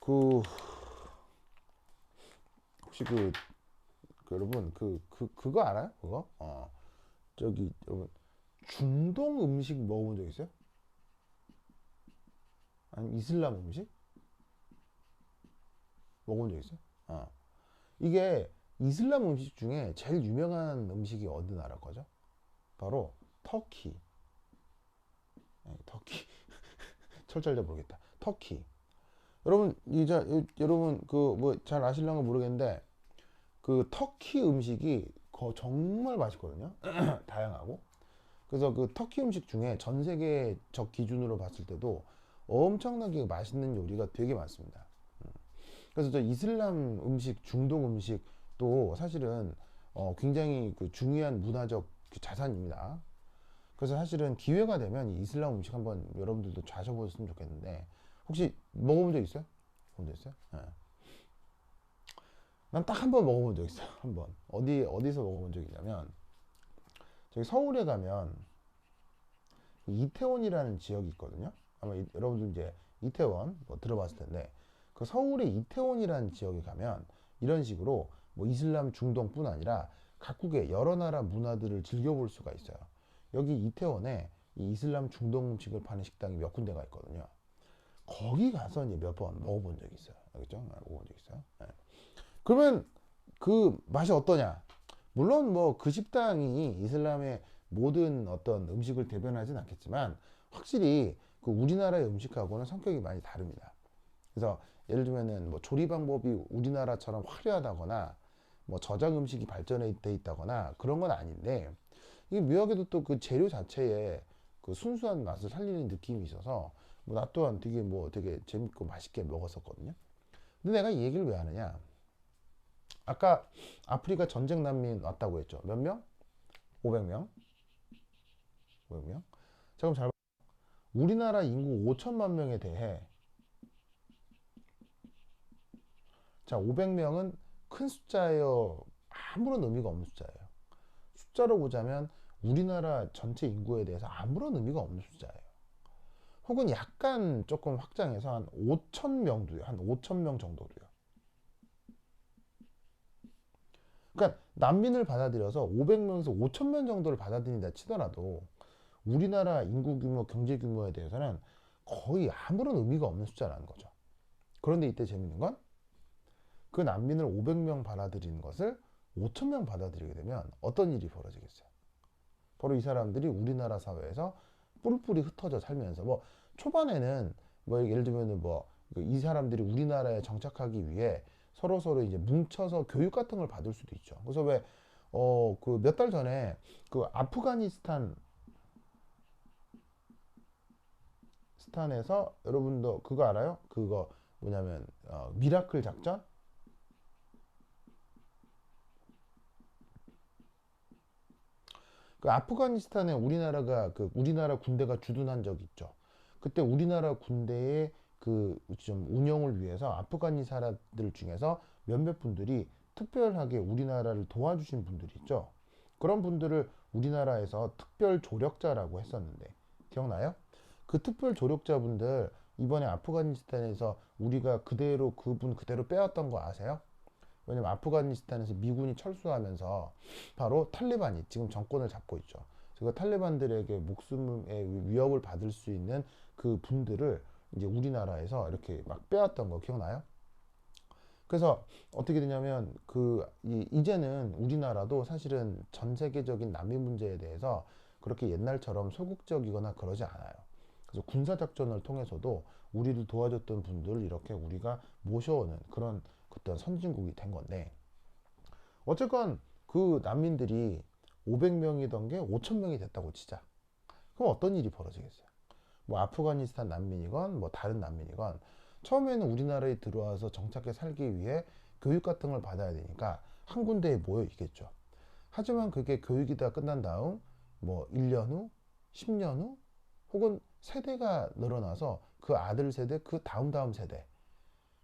그 혹시 여러분 그거 알아요? 그거? 저기 여러분 중동 음식 먹어본 적 있어요? 아니 이슬람 음식 먹어본 적 있어요? 이게 이슬람 음식 중에 제일 유명한 음식이 어느 나라 거죠? 바로 터키. 터키. 철저히 모르겠다. 터키. 여러분 이제 여러분 그 뭐 잘 아실랑가 모르겠는데 그 터키 음식이 정말 맛있거든요. 다양하고. 그래서 그 터키 음식 중에 전 세계적 기준으로 봤을 때도 엄청나게 맛있는 요리가 되게 많습니다. 그래서 저 이슬람 음식, 중동 음식도 사실은 굉장히 그 중요한 문화적 자산입니다. 그래서 사실은 기회가 되면 이 이슬람 음식 한번 여러분들도 자셔보셨으면 좋겠는데 혹시 먹어본 적 있어요? 먹어본 적 있어요? 네. 난 딱 한 번 먹어본 적 있어요. 한 번. 어디서 먹어본 적이 있냐면 저기 서울에 가면 이태원이라는 지역이 있거든요. 아마 여러분들 이제 이태원 뭐 들어봤을 텐데 그 서울의 이태원이라는 지역에 가면 이런 식으로 뭐 이슬람 중동뿐 아니라 각국의 여러 나라 문화들을 즐겨볼 수가 있어요. 여기 이태원에 이 이슬람 중동 음식을 파는 식당이 몇 군데가 있거든요. 거기 가서 이제 몇 번 먹어본 적이 있어요. 알겠죠? 5번 되어 있어요. 네. 그러면 그 맛이 어떠냐? 물론 뭐 그 식당이 이슬람의 모든 어떤 음식을 대변하진 않겠지만 확실히 그 우리나라의 음식하고는 성격이 많이 다릅니다. 그래서 예를 들면은 뭐 조리 방법이 우리나라처럼 화려하다거나 뭐 저장 음식이 발전해 있다거나 그런 건 아닌데 이게 묘하게도 또 그 재료 자체에 그 순수한 맛을 살리는 느낌이 있어서 뭐 나 또한 되게 뭐 되게 재밌고 맛있게 먹었었거든요. 근데 내가 이 얘기를 왜 하느냐? 아까 아프리카 전쟁 난민 왔다고 했죠. 몇 명? 500명. 500명. 자, 그럼 잘 봐. 우리나라 인구 5천만 명에 대해 자, 500명은 큰 숫자예요. 아무런 의미가 없는 숫자예요. 숫자로 보자면 우리나라 전체 인구에 대해서 아무런 의미가 없는 숫자예요. 혹은 약간 조금 확장해서 한 5천 명도요. 한 5천 명 정도도요. 그러니까 난민을 받아들여서 500명에서 5천 명 정도를 받아들인다 치더라도 우리나라 인구 규모, 경제 규모에 대해서는 거의 아무런 의미가 없는 숫자라는 거죠. 그런데 이때 재밌는 건 그 난민을 500명 받아들이는 것을 5천 명 받아들이게 되면 어떤 일이 벌어지겠어요? 바로 이 사람들이 우리나라 사회에서 뿔뿔이 흩어져 살면서 뭐 초반에는 뭐 예를 들면은 뭐 이 사람들이 우리나라에 정착하기 위해 서로 이제 뭉쳐서 교육 같은 걸 받을 수도 있죠. 그래서 왜 그 몇 달 전에 그 아프가니스탄에서 여러분도 그거 알아요? 그거 뭐냐면 미라클 작전? 그 아프가니스탄에 우리나라가 그 우리나라 군대가 주둔한 적이 있죠. 그때 우리나라 군대의 그 좀 운영을 위해서 아프가니 사람들 중에서 몇몇 분들이 특별하게 우리나라를 도와주신 분들이 있죠. 그런 분들을 우리나라에서 특별 조력자라고 했었는데 기억나요? 그 특별 조력자분들 이번에 아프가니스탄에서 우리가 그대로 그분 그대로 빼왔던 거 아세요? 왜냐면 아프가니스탄에서 미군이 철수하면서 바로 탈리반이 지금 정권을 잡고 있죠. 그 탈리반들에게 목숨의 위협을 받을 수 있는 그 분들을 이제 우리나라에서 이렇게 막 빼왔던 거 기억나요? 그래서 어떻게 되냐면 이제는 우리나라도 사실은 전 세계적인 난민 문제에 대해서 그렇게 옛날처럼 소극적이거나 그러지 않아요. 그래서 군사 작전을 통해서도 우리를 도와줬던 분들을 이렇게 우리가 모셔오는 그런 어떤 선진국이 된 건데 어쨌건 그 난민들이 500명이던 게 5,000명이 됐다고 치자. 그럼 어떤 일이 벌어지겠어요? 뭐 아프가니스탄 난민이건 뭐 다른 난민이건 처음에는 우리나라에 들어와서 정착해 살기 위해 교육 같은 걸 받아야 되니까 한 군데에 모여 있겠죠. 하지만 그게 교육이 다 끝난 다음 뭐 1년 후, 10년 후 혹은 세대가 늘어나서 그 아들 세대, 그 다음 세대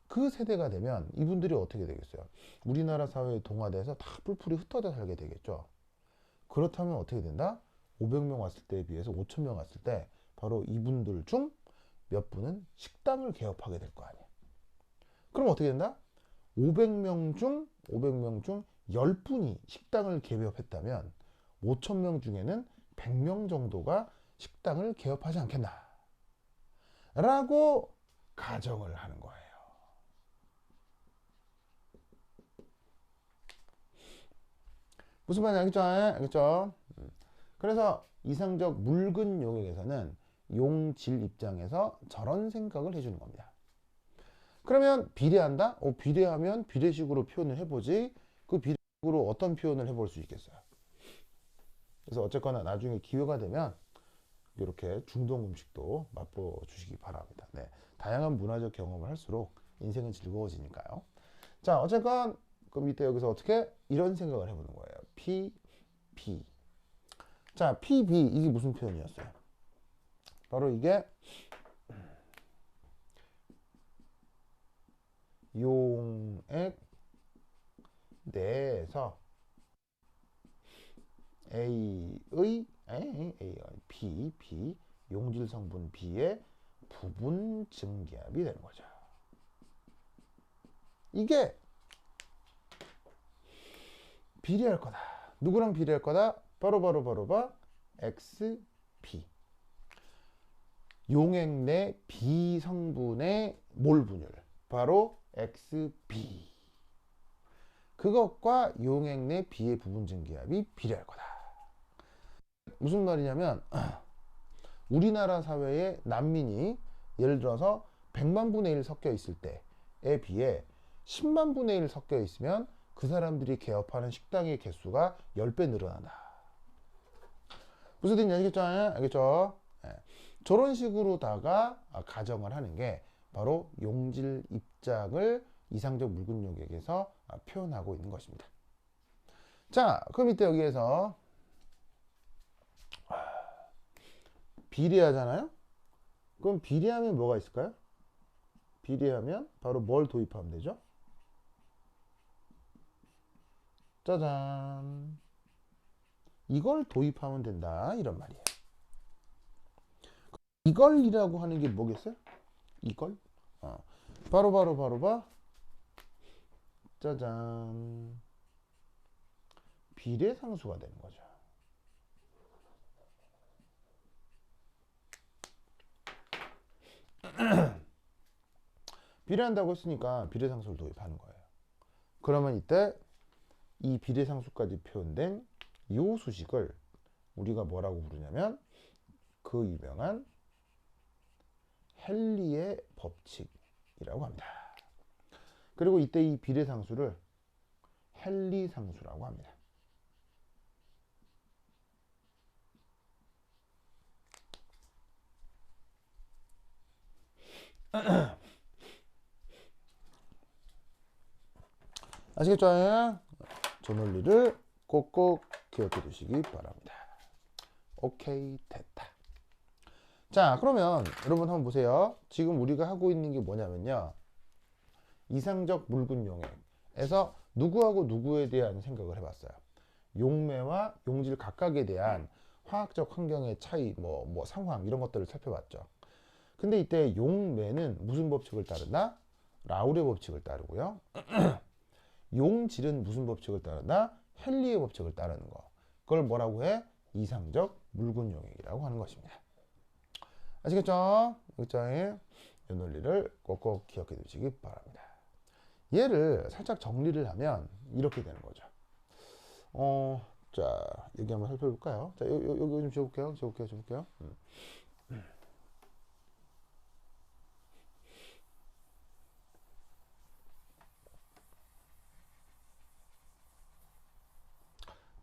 그 세대가 되면 이분들이 어떻게 되겠어요? 우리나라 사회에 동화돼서 다 뿔뿔이 흩어져 살게 되겠죠. 그렇다면 어떻게 된다? 500명 왔을 때에 비해서 5,000명 왔을 때 바로 이분들 중 몇 분은 식당을 개업하게 될 거 아니야. 그럼 어떻게 된다? 500명 중 10분이 식당을 개업했다면 5,000명 중에는 100명 정도가 식당을 개업하지 않겠나? 라고 가정을 하는 거예요. 무슨 말인지 알겠죠? 알겠죠? 그래서 이상적 묽은 용액에서는 용질 입장에서 저런 생각을 해주는 겁니다. 그러면 비례한다? 비례하면 비례식으로 표현을 해보지. 그 비례식으로 어떤 표현을 해볼 수 있겠어요? 그래서 어쨌거나 나중에 기회가 되면 이렇게 중동 음식도 맛보 주시기 바랍니다. 네, 다양한 문화적 경험을 할수록 인생은 즐거워지니까요. 자, 어쨌건 그럼 이때 여기서 어떻게 이런 생각을 해보는 거예요. PB. 자, PB 이게 무슨 표현이었어요? 바로 이게 용액 내에서 B 용질 성분 B의 부분 증기압이 되는 거죠. 이게 비례할 거다. 누구랑 비례할 거다? 바로 XB. 용액 내 B 성분의 몰 분율. 바로 XB. 그것과 용액 내 B의 부분 증기압이 비례할 거다. 무슨 말이냐면 우리나라 사회에 난민이 예를 들어서 100만 분의 1 섞여 있을 때에 비해 10만 분의 1 섞여 있으면 그 사람들이 개업하는 식당의 개수가 10배 늘어난다. 무슨 뜻인지 알겠죠? 알겠죠? 네. 저런 식으로다가 가정을 하는 게 바로 용질 입장을 이상적 묽은 용액에서 표현하고 있는 것입니다. 자, 그럼 이때 여기에서 비례하잖아요? 그럼 비례하면 뭐가 있을까요? 비례하면 바로 뭘 도입하면 되죠? 짜잔. 이걸 도입하면 된다. 이런 말이에요. 이걸이라고 하는 게 뭐겠어요? 이걸? 바로 짜잔. 비례상수가 되는 거죠. 비례한다고 했으니까 비례상수를 도입하는 거예요. 그러면 이때 이 비례상수까지 표현된 이 수식을 우리가 뭐라고 부르냐면 그 유명한 헨리의 법칙이라고 합니다. 그리고 이때 이 비례상수를 헨리상수라고 합니다. 아시겠죠? 저 논리를 꼭꼭 기억해 두시기 바랍니다. 오케이, 됐다. 자, 그러면 여러분 한번 보세요. 지금 우리가 하고 있는 게 뭐냐면요. 이상적 묽은 용액에서 누구하고 누구에 대한 생각을 해봤어요. 용매와 용질 각각에 대한 화학적 환경의 차이, 뭐 상황 이런 것들을 살펴봤죠. 근데 이때 용매는 무슨 법칙을 따른다? 라울의 법칙을 따르고요. 용질은 무슨 법칙을 따른다? 헨리의 법칙을 따르는 거. 그걸 뭐라고 해? 이상적 묽은 용액이라고 하는 것입니다. 아시겠죠? 그렇죠? 이 논리를 꼭꼭 기억해 두시기 바랍니다. 얘를 살짝 정리를 하면 이렇게 되는 거죠. 자, 여기 한번 살펴볼까요? 자, 여기 좀 지워볼게요.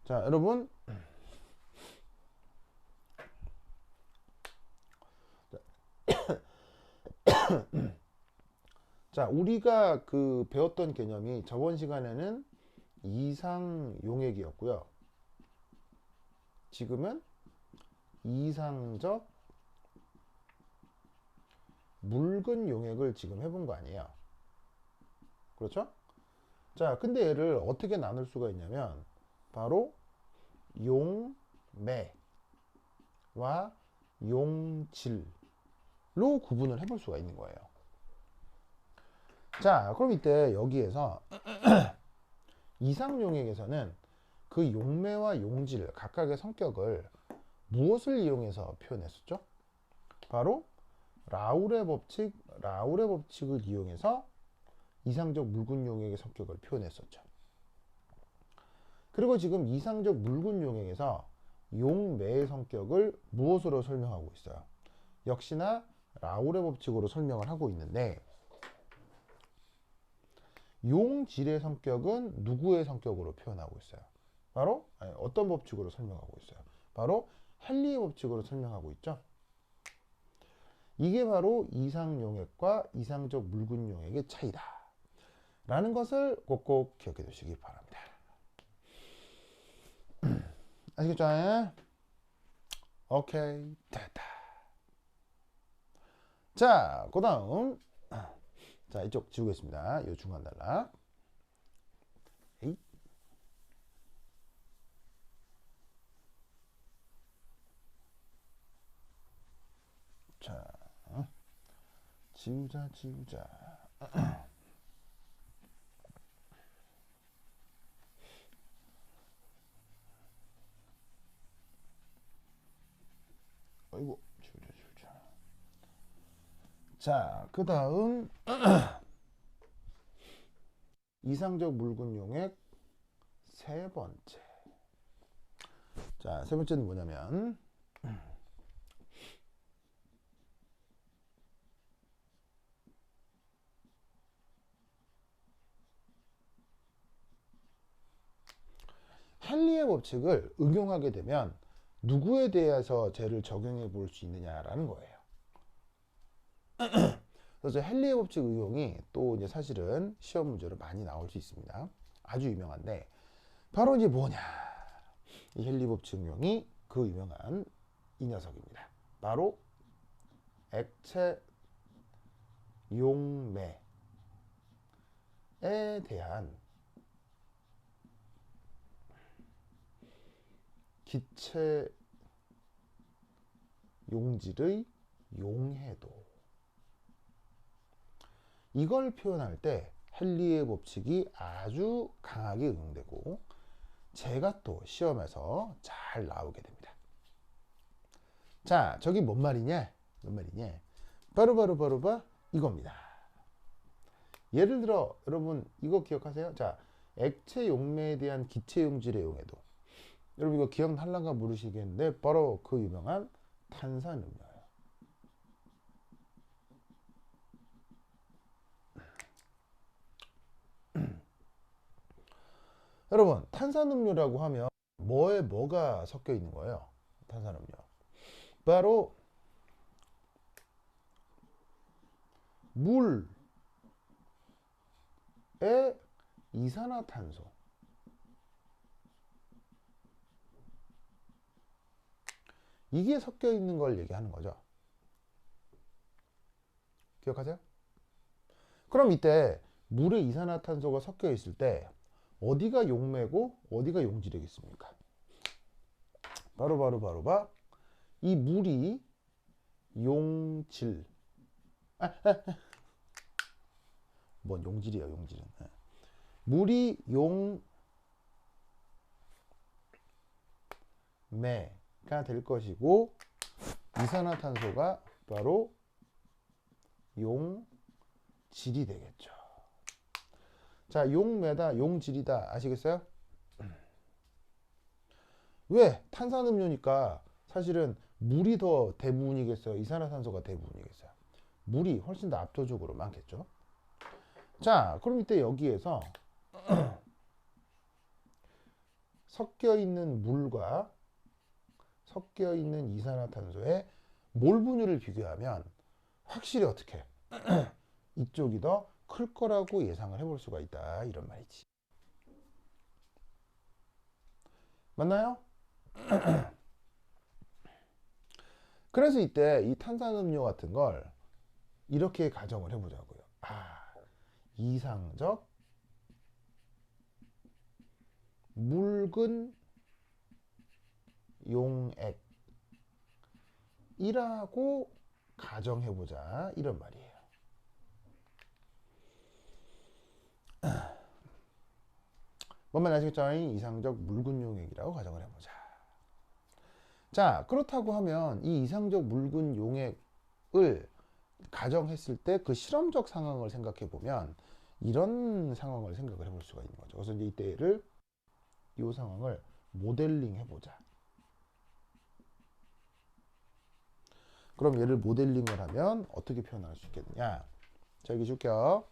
자, 여러분. 자, 우리가 그 배웠던 개념이 저번 시간에는 이상 용액이었고요. 지금은 이상적 묽은 용액을 지금 해본 거 아니에요. 그렇죠? 자, 근데 얘를 어떻게 나눌 수가 있냐면 바로 용매와 용질로 구분을 해볼 수가 있는 거예요. 자, 그럼 이때 여기에서 이상용액에서는 그 용매와 용질 각각의 성격을 무엇을 이용해서 표현했었죠? 바로 라울의 법칙을 이용해서 이상적 묽은 용액의 성격을 표현했었죠. 그리고 지금 이상적 묽은 용액에서 용매의 성격을 무엇으로 설명하고 있어요? 역시나 라울의 법칙으로 설명을 하고 있는데 용질의 성격은 누구의 성격으로 표현하고 있어요? 바로 어떤 법칙으로 설명하고 있어요? 바로 헨리의 법칙으로 설명하고 있죠. 이게 바로 이상용액과 이상적 묽은 용액의 차이다 라는 것을 꼭꼭 기억해 두시기 바랍니다. 아시겠죠? 오케이, 됐다. 자, 그 다음 자, 이쪽 지우겠습니다. 이 중간 단락. 자, 지우자. 아이고, 지우자. 자, 그 다음 이상적 묽은 용액 세 번째. 자, 세 번째는 뭐냐면 헨리의 법칙을 응용하게 되면 누구에 대해서 쟤를 적용해 볼 수 있느냐라는 거예요. 그래서 헨리의 법칙 응용이 또 이제 사실은 시험 문제로 많이 나올 수 있습니다. 아주 유명한데 바로 이제 뭐냐? 이 헨리 법칙 응용이 그 유명한 이 녀석입니다. 바로 액체 용매에 대한 기체 용질의 용해도, 이걸 표현할 때 헨리의 법칙이 아주 강하게 응용되고 제가 또 시험에서 잘 나오게 됩니다. 자, 저기 뭔 말이냐? 바로 이겁니다. 예를 들어 여러분 이거 기억하세요? 자, 액체 용매에 대한 기체 용질의 용해도. 여러분 이거 기억할란가 모르시겠는데 바로 그 유명한 탄산음료예요. 여러분 탄산음료라고 하면 뭐에 뭐가 섞여 있는 거예요? 탄산음료. 바로 물에 이산화탄소. 이게 섞여 있는 걸 얘기하는 거죠. 기억하세요? 그럼 이때 물에 이산화탄소가 섞여 있을 때 어디가 용매고 어디가 용질이겠습니까? 바로 이 물이 용질. 뭔 용질이야, 용질은. 물이 용매가 될 것이고 이산화탄소가 바로 용질이 되겠죠. 자, 용매다, 용질이다. 아시겠어요? 왜? 탄산음료니까 사실은 물이 더 대부분이겠어요? 이산화탄소가 대부분이겠어요? 물이 훨씬 더 압도적으로 많겠죠? 자, 그럼 이때 여기에서 섞여 있는 물과 섞여 있는 이산화탄소의 몰 분율을 비교하면 확실히 어떻게 이쪽이 더 클 거라고 예상을 해볼 수가 있다, 이런 말이지. 맞나요? 그래서 이때 이 탄산음료 같은 걸 이렇게 가정을 해보자고요. 이상적 묽은 용액이라고 가정해보자, 이런 말이에요. 뭔 말인지 아시겠죠? 이상적 묽은 용액이라고 가정을 해보자. 자, 그렇다고 하면 이 이상적 묽은 용액을 가정했을 때 그 실험적 상황을 생각해 보면 이런 상황을 생각을 해볼 수가 있는 거죠. 그래서 이제 이때를 이 상황을 모델링 해보자. 그럼 얘를 모델링을 하면 어떻게 표현할 수 있겠느냐? 자, 여기 줄게요.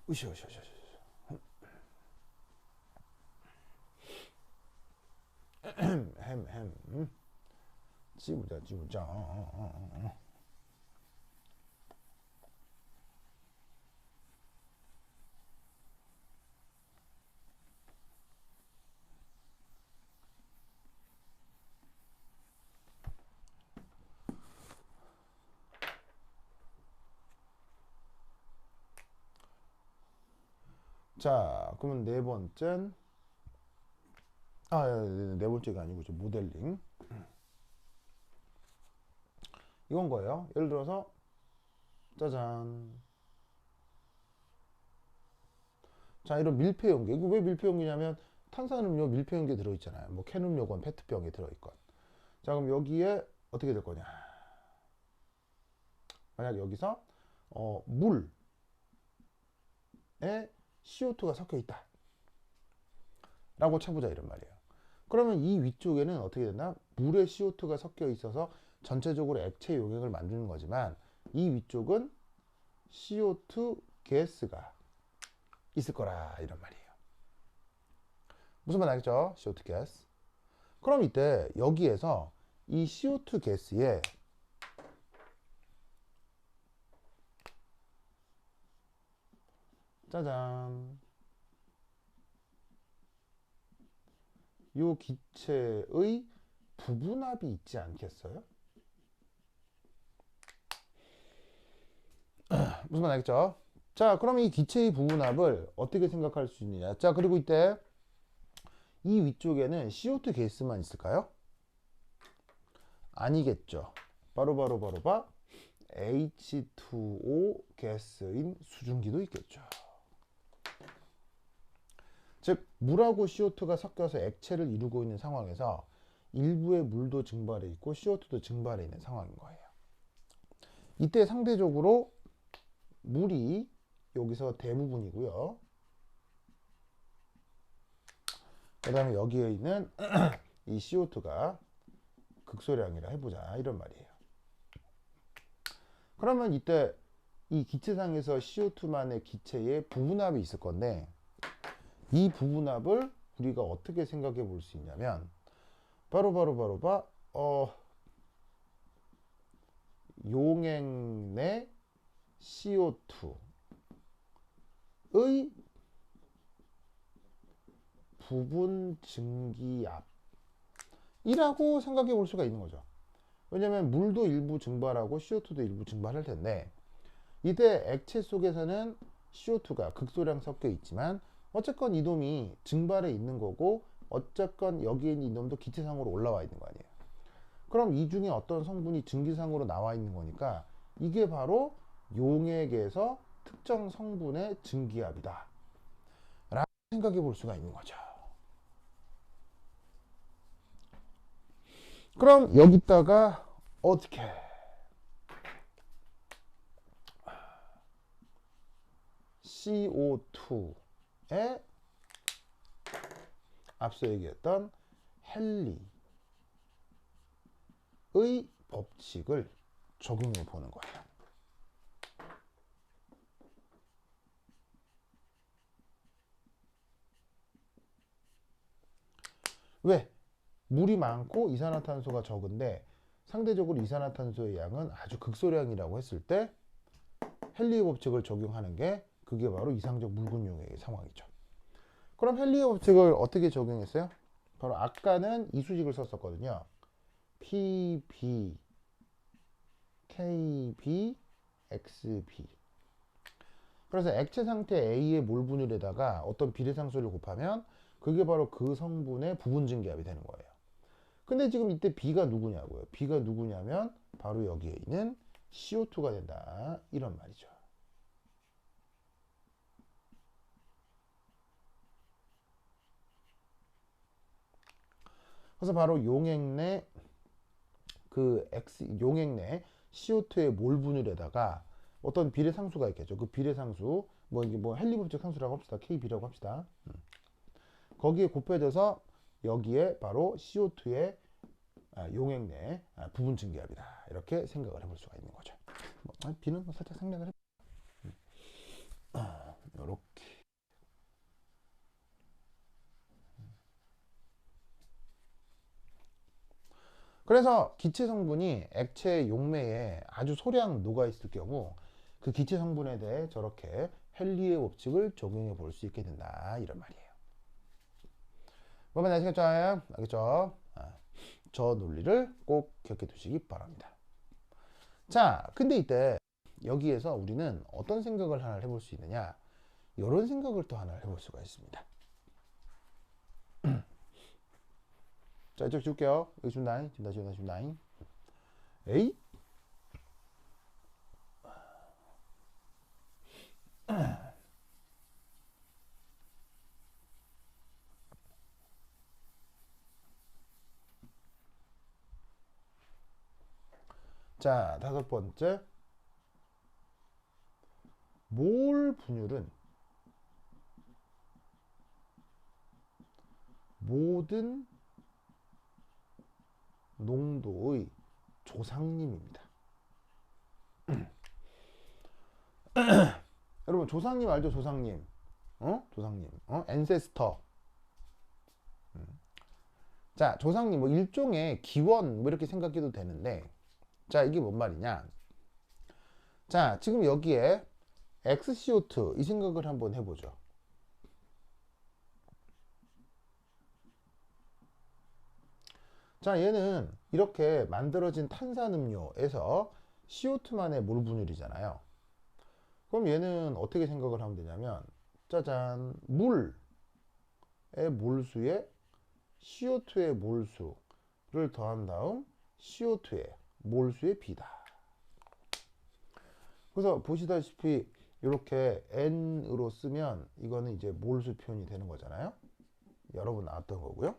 으쌰. 찌우자. 자, 그러면 네 번째는 네 번째가 아니고 모델링. 이건 거예요. 예를 들어서 짜잔. 자, 이런 밀폐용기. 이거 왜 밀폐용기냐면 탄산음료 밀폐용기에 들어있잖아요. 뭐 캔음료건 페트병에 들어있건. 자, 그럼 여기에 어떻게 될 거냐? 만약 여기서 물에 CO2가 섞여 있다 라고 쳐보자 이런 말이에요. 그러면 이 위쪽에는 어떻게 되나? 물에 CO2가 섞여 있어서 전체적으로 액체 용액을 만드는 거지만 이 위쪽은 CO2 가스가 있을 거라 이런 말이에요. 무슨 말 알겠죠? CO2 가스. 그럼 이때 여기에서 이 CO2 가스에 짜잔 요 기체의 부분압이 있지 않겠어요? 무슨 말 알겠죠? 자, 그럼 이 기체의 부분압을 어떻게 생각할 수 있느냐? 자, 그리고 이때 이 위쪽에는 CO2 가스만 있을까요? 아니겠죠. 바로 H2O 가스인 수증기도 있겠죠. 즉 물하고 CO2가 섞여서 액체를 이루고 있는 상황에서 일부의 물도 증발해 있고 CO2도 증발해 있는 상황인 거예요. 이때 상대적으로 물이 여기서 대부분이고요. 그 다음에 여기에 있는 이 CO2가 극소량이라 해보자 이런 말이에요. 그러면 이때 이 기체상에서 CO2만의 기체의 부분압이 있을 건데 이 부분압을 우리가 어떻게 생각해 볼 수 있냐면 용액 내 CO2의 부분 증기압이라고 생각해 볼 수가 있는 거죠. 왜냐면 물도 일부 증발하고 CO2도 일부 증발할 텐데 이때 액체 속에서는 CO2가 극소량 섞여 있지만 어쨌건 이놈이 증발해 있는 거고 어쨌건 여기에 있는 이놈도 기체상으로 올라와 있는 거 아니에요. 그럼 이 중에 어떤 성분이 증기상으로 나와 있는 거니까 이게 바로 용액에서 특정 성분의 증기압이다 라고 생각해 볼 수가 있는 거죠. 그럼 여기다가 어떻게 CO2에 앞서 얘기했던 헨리의 법칙을 적용해 보는 거예요. 왜? 물이 많고 이산화탄소가 적은데 상대적으로 이산화탄소의 양은 아주 극소량이라고 했을 때 헨리의 법칙을 적용하는 게 그게 바로 이상적 묽은 용액의 상황이죠. 그럼 헨리의 법칙을 어떻게 적용했어요? 바로 아까는 이 수식을 썼었거든요. PB, KB, XB. 그래서 액체 상태 A의 몰 분율에다가 어떤 비례상수를 곱하면 그게 바로 그 성분의 부분 증기압이 되는 거예요. 근데 지금 이때 B가 누구냐고요? B가 누구냐면 바로 여기에 있는 CO2가 된다. 이런 말이죠. 그래서 바로 용액 내 용액 내 CO2의 몰 분율에다가 어떤 비례상수가 있겠죠. 그 비례상수 이게 헨리 법칙 상수라고 합시다. KB라고 합시다. 거기에 곱해져서 여기에 바로 CO2의 용액 내 부분 증기압이다. 이렇게 생각을 해볼 수가 있는 거죠. B는 살짝 생략을 해. 이렇게. 그래서 기체 성분이 액체 용매에 아주 소량 녹아 있을 경우 그 기체 성분에 대해 저렇게 헨리의 법칙을 적용해 볼 수 있게 된다. 이런 말이에요. 그러면 아시겠죠? 알겠죠? 저 논리를 꼭 기억해 두시기 바랍니다. 자, 근데 이때 여기에서 우리는 어떤 생각을 하나 해볼 수 있느냐? 이런 생각을 또 하나 해볼 수가 있습니다. 자, 이쪽 지울게요. 여기 지운다. 에이? 자, 다섯 번째. 몰 분율은 모든 농도의 조상님입니다. 여러분 조상님 알죠? 조상님. 조상님. 앤세스터. 자, 조상님 뭐 일종의 기원 뭐 이렇게 생각해도 되는데, 자, 이게 뭔 말이냐? 자, 지금 여기에 XCO2 이 생각을 한번 해보죠. 자, 얘는 이렇게 만들어진 탄산음료에서 CO2만의 몰 분율이잖아요. 그럼 얘는 어떻게 생각을 하면 되냐면, 짜잔, 물의 몰수에 CO2의 몰수를 더한 다음 CO2의 몰수의 비다. 그래서 보시다시피 이렇게 N으로 쓰면 이거는 이제 몰수 표현이 되는 거잖아요. 여러 번 나왔던 거고요.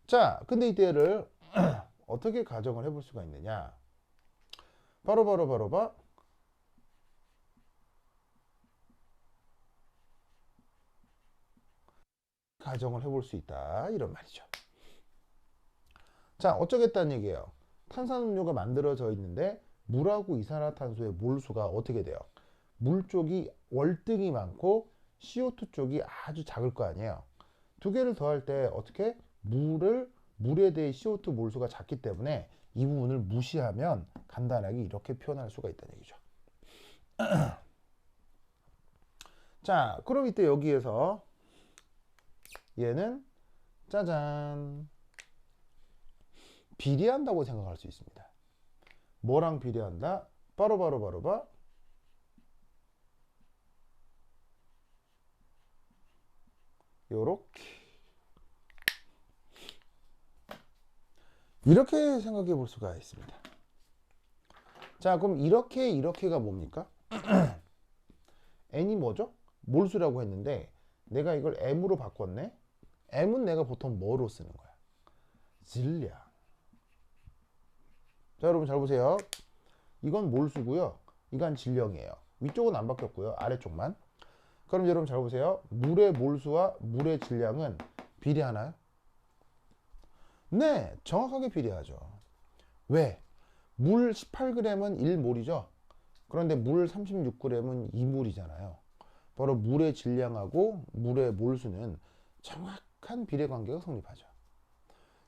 자, 근데 이때를 어떻게 가정을 해볼 수가 있느냐? 바로 가정을 해볼 수 있다 이런 말이죠. 자, 어쩌겠다는 얘기예요. 탄산음료가 만들어져 있는데 물하고 이산화탄소의 몰수가 어떻게 돼요? 물 쪽이 월등히 많고 CO2 쪽이 아주 작을 거 아니에요. 두 개를 더할 때 어떻게 물에 대해 CO2 몰수가 작기 때문에 이 부분을 무시하면 간단하게 이렇게 표현할 수가 있다는 얘기죠. 자, 그럼 이때 여기에서 얘는 짜잔 비례한다고 생각할 수 있습니다. 뭐랑 비례한다? 바로 요렇게 이렇게 생각해 볼 수가 있습니다. 자, 그럼 이렇게가 뭡니까? n이 뭐죠? 몰수라고 했는데 내가 이걸 m으로 바꿨네. m은 내가 보통 뭐로 쓰는 거야? 질량. 자, 여러분 잘 보세요. 이건 몰수고요. 이건 질량이에요. 위쪽은 안 바뀌었고요. 아래쪽만. 그럼 여러분 잘 보세요. 물의 몰수와 물의 질량은 비례하나요? 네, 정확하게 비례하죠. 왜? 물 18g은 1몰이죠. 그런데 물 36g은 2몰이잖아요. 바로 물의 질량하고 물의 몰수는 정확한 비례 관계가 성립하죠.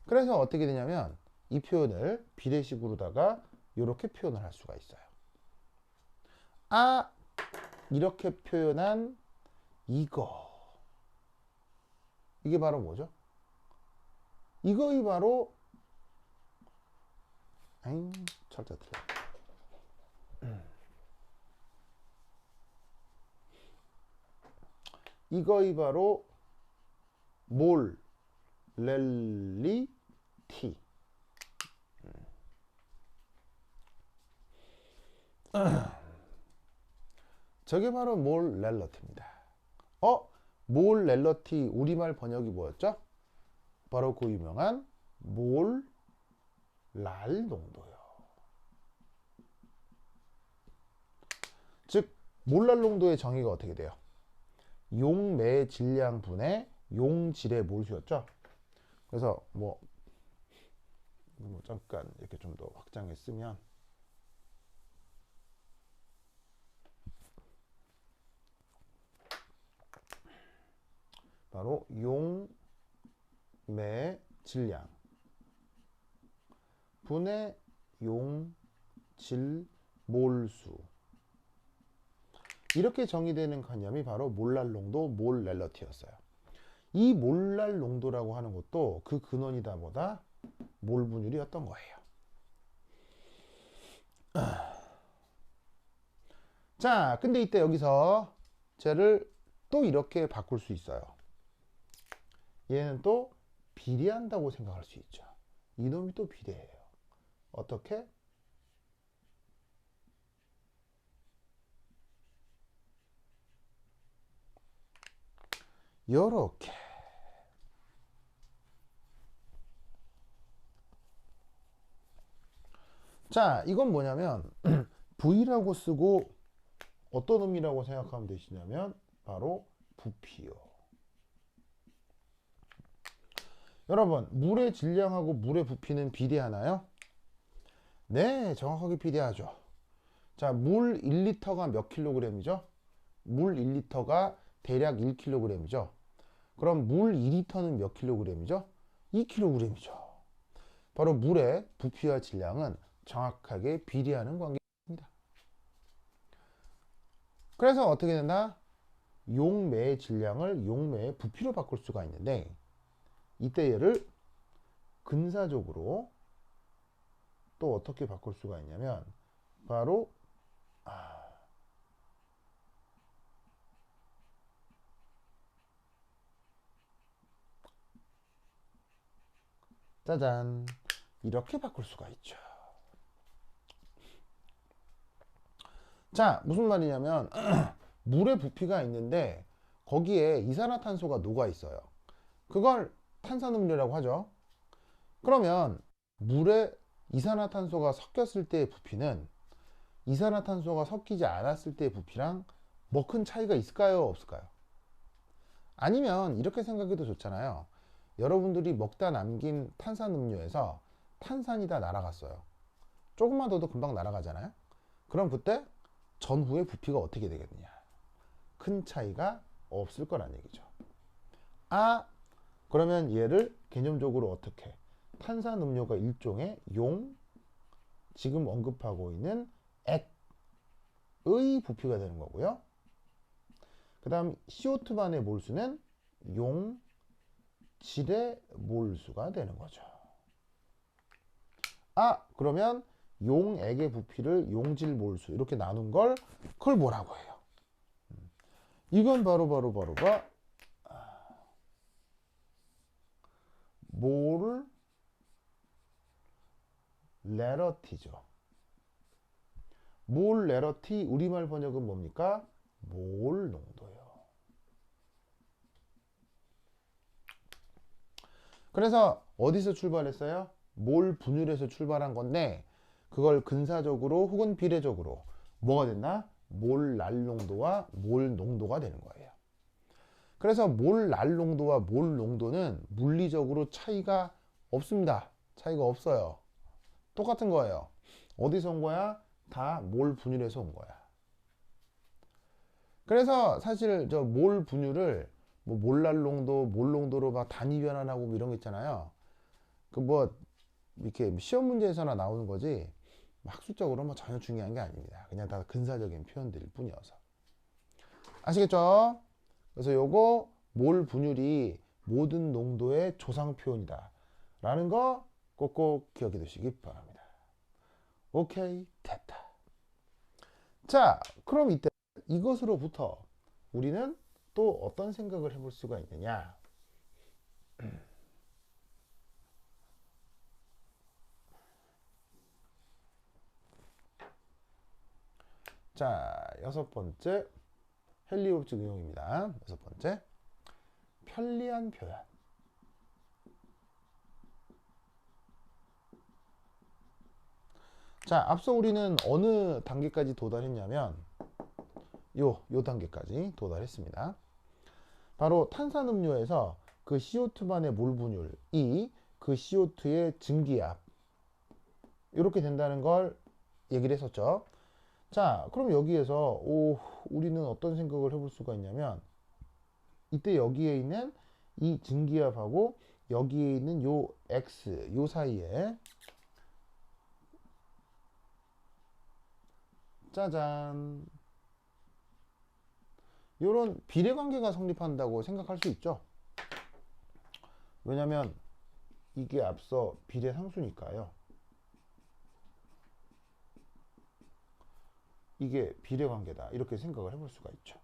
그래서 어떻게 되냐면 이 표현을 비례식으로다가 이렇게 표현을 할 수가 있어요. 아, 이렇게 표현한 이거. 이게 바로 뭐죠? 이거이 바로 철자 틀려. 이거이 바로 몰 렐리티. 저게 바로 몰 렐러티입니다. 몰 렐러티 우리말 번역이 뭐였죠? 바로 그 유명한 몰 랄 농도요. 즉 몰랄 농도의 정의가 어떻게 돼요? 용매 질량분의 용질의 몰수였죠. 그래서 뭐 잠깐 이렇게 좀 더 확장해 쓰면 바로 용매 질량 분의 용질 몰수, 이렇게 정의되는 개념이 바로 몰랄 농도, 몰 렐러티였어요. 이 몰랄 농도라고 하는 것도 그 근원이다 보다 몰 분율이었던 거예요. 자, 근데 이때 여기서 쟤를 또 이렇게 바꿀 수 있어요. 얘는 또 비례한다고 생각할 수 있죠. 이놈이 또 비례해요. 어떻게? 요렇게. 자, 이건 뭐냐면 V라고 쓰고 어떤 의미라고 생각하면 되시냐면 바로 부피요. 여러분, 물의 질량하고 물의 부피는 비례하나요? 네, 정확하게 비례하죠. 자, 물 1리터가 몇 킬로그램이죠? 물 1리터가 대략 1kg이죠. 그럼 물 2리터는 몇 킬로그램이죠? 2kg이죠. 바로 물의 부피와 질량은 정확하게 비례하는 관계입니다. 그래서 어떻게 된다? 용매의 질량을 용매의 부피로 바꿀 수가 있는데, 이때 얘를 근사적으로 또 어떻게 바꿀 수가 있냐면 바로 짜잔, 이렇게 바꿀 수가 있죠. 자, 무슨 말이냐면 물의 부피가 있는데 거기에 이산화탄소가 녹아 있어요. 그걸 탄산음료라고 하죠. 그러면 물에 이산화탄소가 섞였을 때의 부피는 이산화탄소가 섞이지 않았을 때의 부피랑 뭐 큰 차이가 있을까요? 없을까요? 아니면 이렇게 생각해도 좋잖아요. 여러분들이 먹다 남긴 탄산음료에서 탄산이 다 날아갔어요. 조금만 더도 금방 날아가잖아요. 그럼 그때 전후의 부피가 어떻게 되겠느냐? 큰 차이가 없을 거란 얘기죠. 아, 그러면 얘를 개념적으로 어떻게? 탄산음료가 일종의 지금 언급하고 있는 액의 부피가 되는 거고요. 그 다음 CO2반의 몰수는 질의 몰수가 되는 거죠. 아, 그러면 용액의 부피를 용질 몰수 이렇게 나눈 걸 그걸 뭐라고 해요? 이건 바로 몰레러티죠. 몰레러티 우리말 번역은 뭡니까? 몰 농도요. 그래서 어디서 출발했어요? 몰 분율에서 출발한 건데 그걸 근사적으로 혹은 비례적으로 뭐가 됐나? 몰날 농도와 몰 농도가 되는 거예요. 그래서 몰날 농도와 몰 농도는 물리적으로 차이가 없습니다. 차이가 없어요. 똑같은 거예요. 어디서 온 거야? 다 몰 분율에서 온 거야. 그래서 사실 저 몰 분율을 뭐 몰날 농도, 몰 농도로 막 단위 변환하고 뭐 이런 거 있잖아요. 그 뭐 이렇게 시험 문제에서나 나오는 거지 학술적으로 뭐 전혀 중요한 게 아닙니다. 그냥 다 근사적인 표현들일 뿐이어서. 아시겠죠? 그래서 요거 몰 분율이 모든 농도의 조상 표현이다 라는 거 꼭꼭 기억해 두시기 바랍니다. 오케이, 됐다. 자, 그럼 이때 이것으로부터 우리는 또 어떤 생각을 해볼 수가 있느냐? 자, 여섯 번째 헨리옵직 응용입니다. 여섯 번째, 편리한 표현. 자, 앞서 우리는 어느 단계까지 도달했냐면 요 단계까지 도달했습니다. 바로 탄산음료에서 그 CO2반의 몰 분율이 그 CO2의 증기압 이렇게 된다는 걸 얘기를 했었죠. 자, 그럼 여기에서 우리는 어떤 생각을 해볼 수가 있냐면 이때 여기에 있는 이 증기압하고 여기에 있는 요 X 요 사이에 짜잔 요런 비례관계가 성립한다고 생각할 수 있죠. 왜냐면 이게 앞서 비례상수니까요. 이게 비례관계다 이렇게 생각을 해볼 수가 있죠.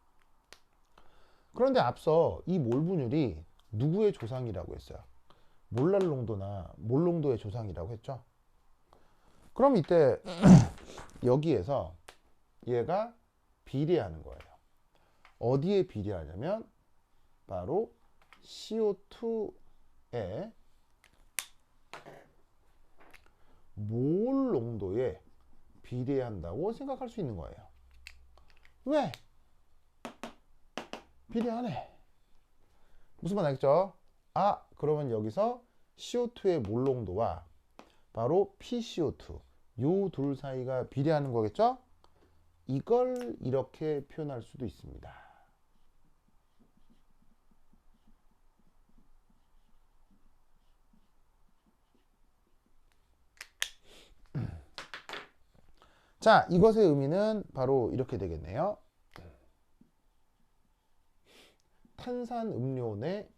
그런데 앞서 이 몰 분율이 누구의 조상이라고 했어요? 몰날 농도나 몰 농도의 조상이라고 했죠. 그럼 이때 여기에서 얘가 비례하는 거예요. 어디에 비례하냐면 바로 CO2의 몰 농도에 비례한다고 생각할 수 있는 거예요. 왜? 비례하네. 무슨 말 알겠죠? 아, 그러면 여기서 CO2의 몰농도와 바로 PCO2 요 둘 사이가 비례하는 거겠죠? 이걸 이렇게 표현할 수도 있습니다. 자, 이것의 의미는 바로 이렇게 되겠네요. 탄산음료 내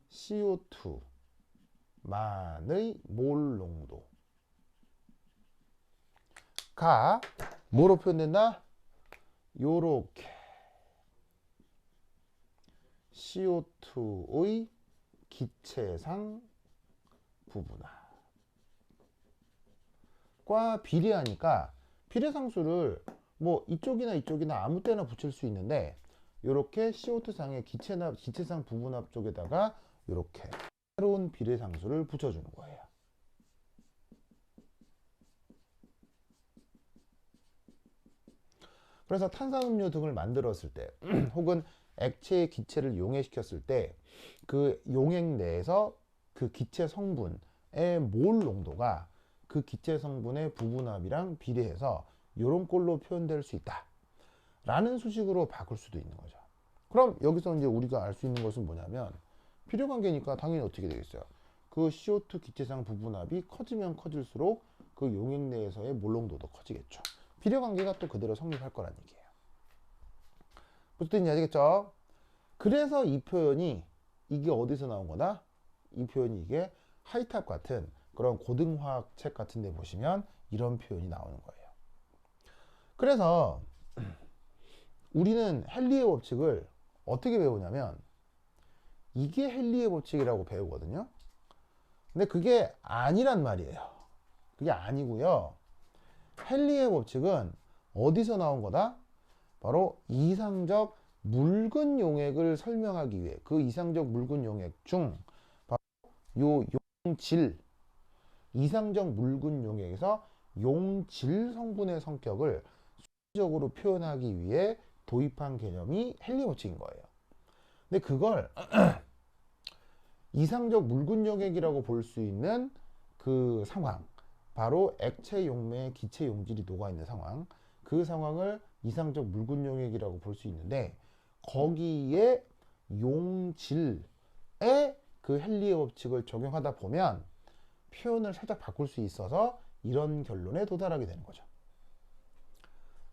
CO2만의 몰 농도가 뭐로 표현된다? 요렇게 CO2의 기체상 부분합과 비례하니까 비례상수를 뭐 이쪽이나 이쪽이나 아무 때나 붙일 수 있는데 요렇게 CO2상의 기체상 부분합 쪽에다가 요렇게 새로운 비례상수를 붙여주는 거예요. 그래서 탄산음료 등을 만들었을 때 혹은 액체의 기체를 용해시켰을 때 그 용액 내에서 그 기체 성분의 몰 농도가 그 기체 성분의 부분합이랑 비례해서 이런 꼴로 표현될 수 있다 라는 수식으로 바꿀 수도 있는 거죠. 그럼 여기서 이제 우리가 알 수 있는 것은 뭐냐면 필요관계니까 당연히 어떻게 되겠어요? 그 CO2 기체상 부분합이 커지면 커질수록 그 용액 내에서의 몰 농도도 커지겠죠. 필요관계가 또 그대로 성립할 거란 얘기예요. 무슨 뜻인지 아시겠죠? 그래서 이 표현이 이게 어디서 나온 거다? 이 표현이 이게 하이탑 같은 그런 고등화학 책 같은 데 보시면 이런 표현이 나오는 거예요. 그래서 우리는 헨리의 법칙을 어떻게 배우냐면 이게 헨리의 법칙이라고 배우거든요. 근데 그게 아니란 말이에요. 그게 아니고요. 헨리의 법칙은 어디서 나온 거다? 바로 이상적 묽은 용액을 설명하기 위해 그 이상적 묽은 용액 중 바로 요 용질 이상적 묽은 용액에서 용질 성분의 성격을 수식적으로 표현하기 위해 도입한 개념이 헨리 법칙인 거예요. 근데 그걸 이상적 묽은 용액이라고 볼 수 있는 그 상황 바로 액체 용매에 기체 용질이 녹아있는 상황 그 상황을 이상적 묽은 용액이라고 볼 수 있는데 거기에 용질에 그 헨리의 법칙을 적용하다 보면 표현을 살짝 바꿀 수 있어서 이런 결론에 도달하게 되는 거죠.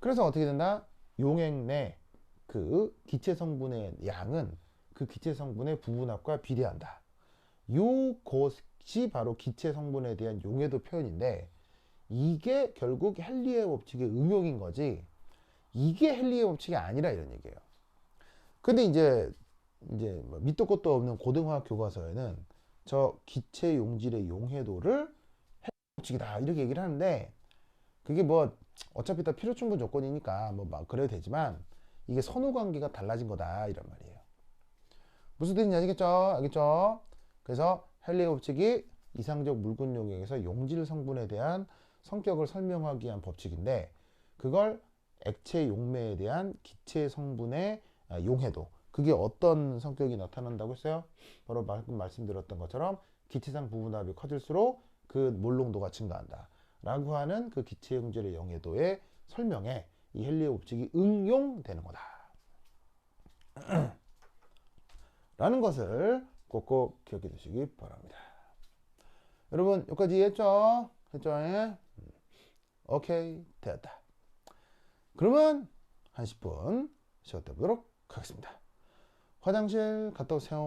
그래서 어떻게 된다? 용액 내 그 기체 성분의 양은 그 기체 성분의 부분합과 비례한다. 요것이 바로 기체 성분에 대한 용해도 표현인데 이게 결국 헨리의 법칙의 응용인 거지 이게 헨리의 법칙이 아니라 이런 얘기예요. 근데 이제 뭐 밑도 끝도 없는 고등화학 교과서에는 저 기체 용질의 용해도를 헨리의 법칙이다 이렇게 얘기를 하는데 그게 뭐 어차피 다 필요 충분 조건이니까 뭐 막 그래도 되지만 이게 선후 관계가 달라진 거다 이런 말이에요. 무슨 뜻인지 아시겠죠? 알겠죠? 그래서 헨리의 법칙이 이상적 묽은 용액에서 용질 성분에 대한 성격을 설명하기 위한 법칙인데 그걸 액체 용매에 대한 기체 성분의 용해도 그게 어떤 성격이 나타난다고 했어요? 바로 방금 말씀드렸던 것처럼 기체상 부분합이 커질수록 그 몰농도가 증가한다 라고 하는 그 기체 용질의 용해도의 설명에 이 헨리의 법칙이 응용되는 거다 라는 것을 꼭꼭 기억해 두시기 바랍니다. 여러분 여기까지 이해했죠? 했죠? 예? 오케이 되었다. 그러면 한 10분 쉬었다 보도록 하겠습니다. 화장실 갔다 오세요.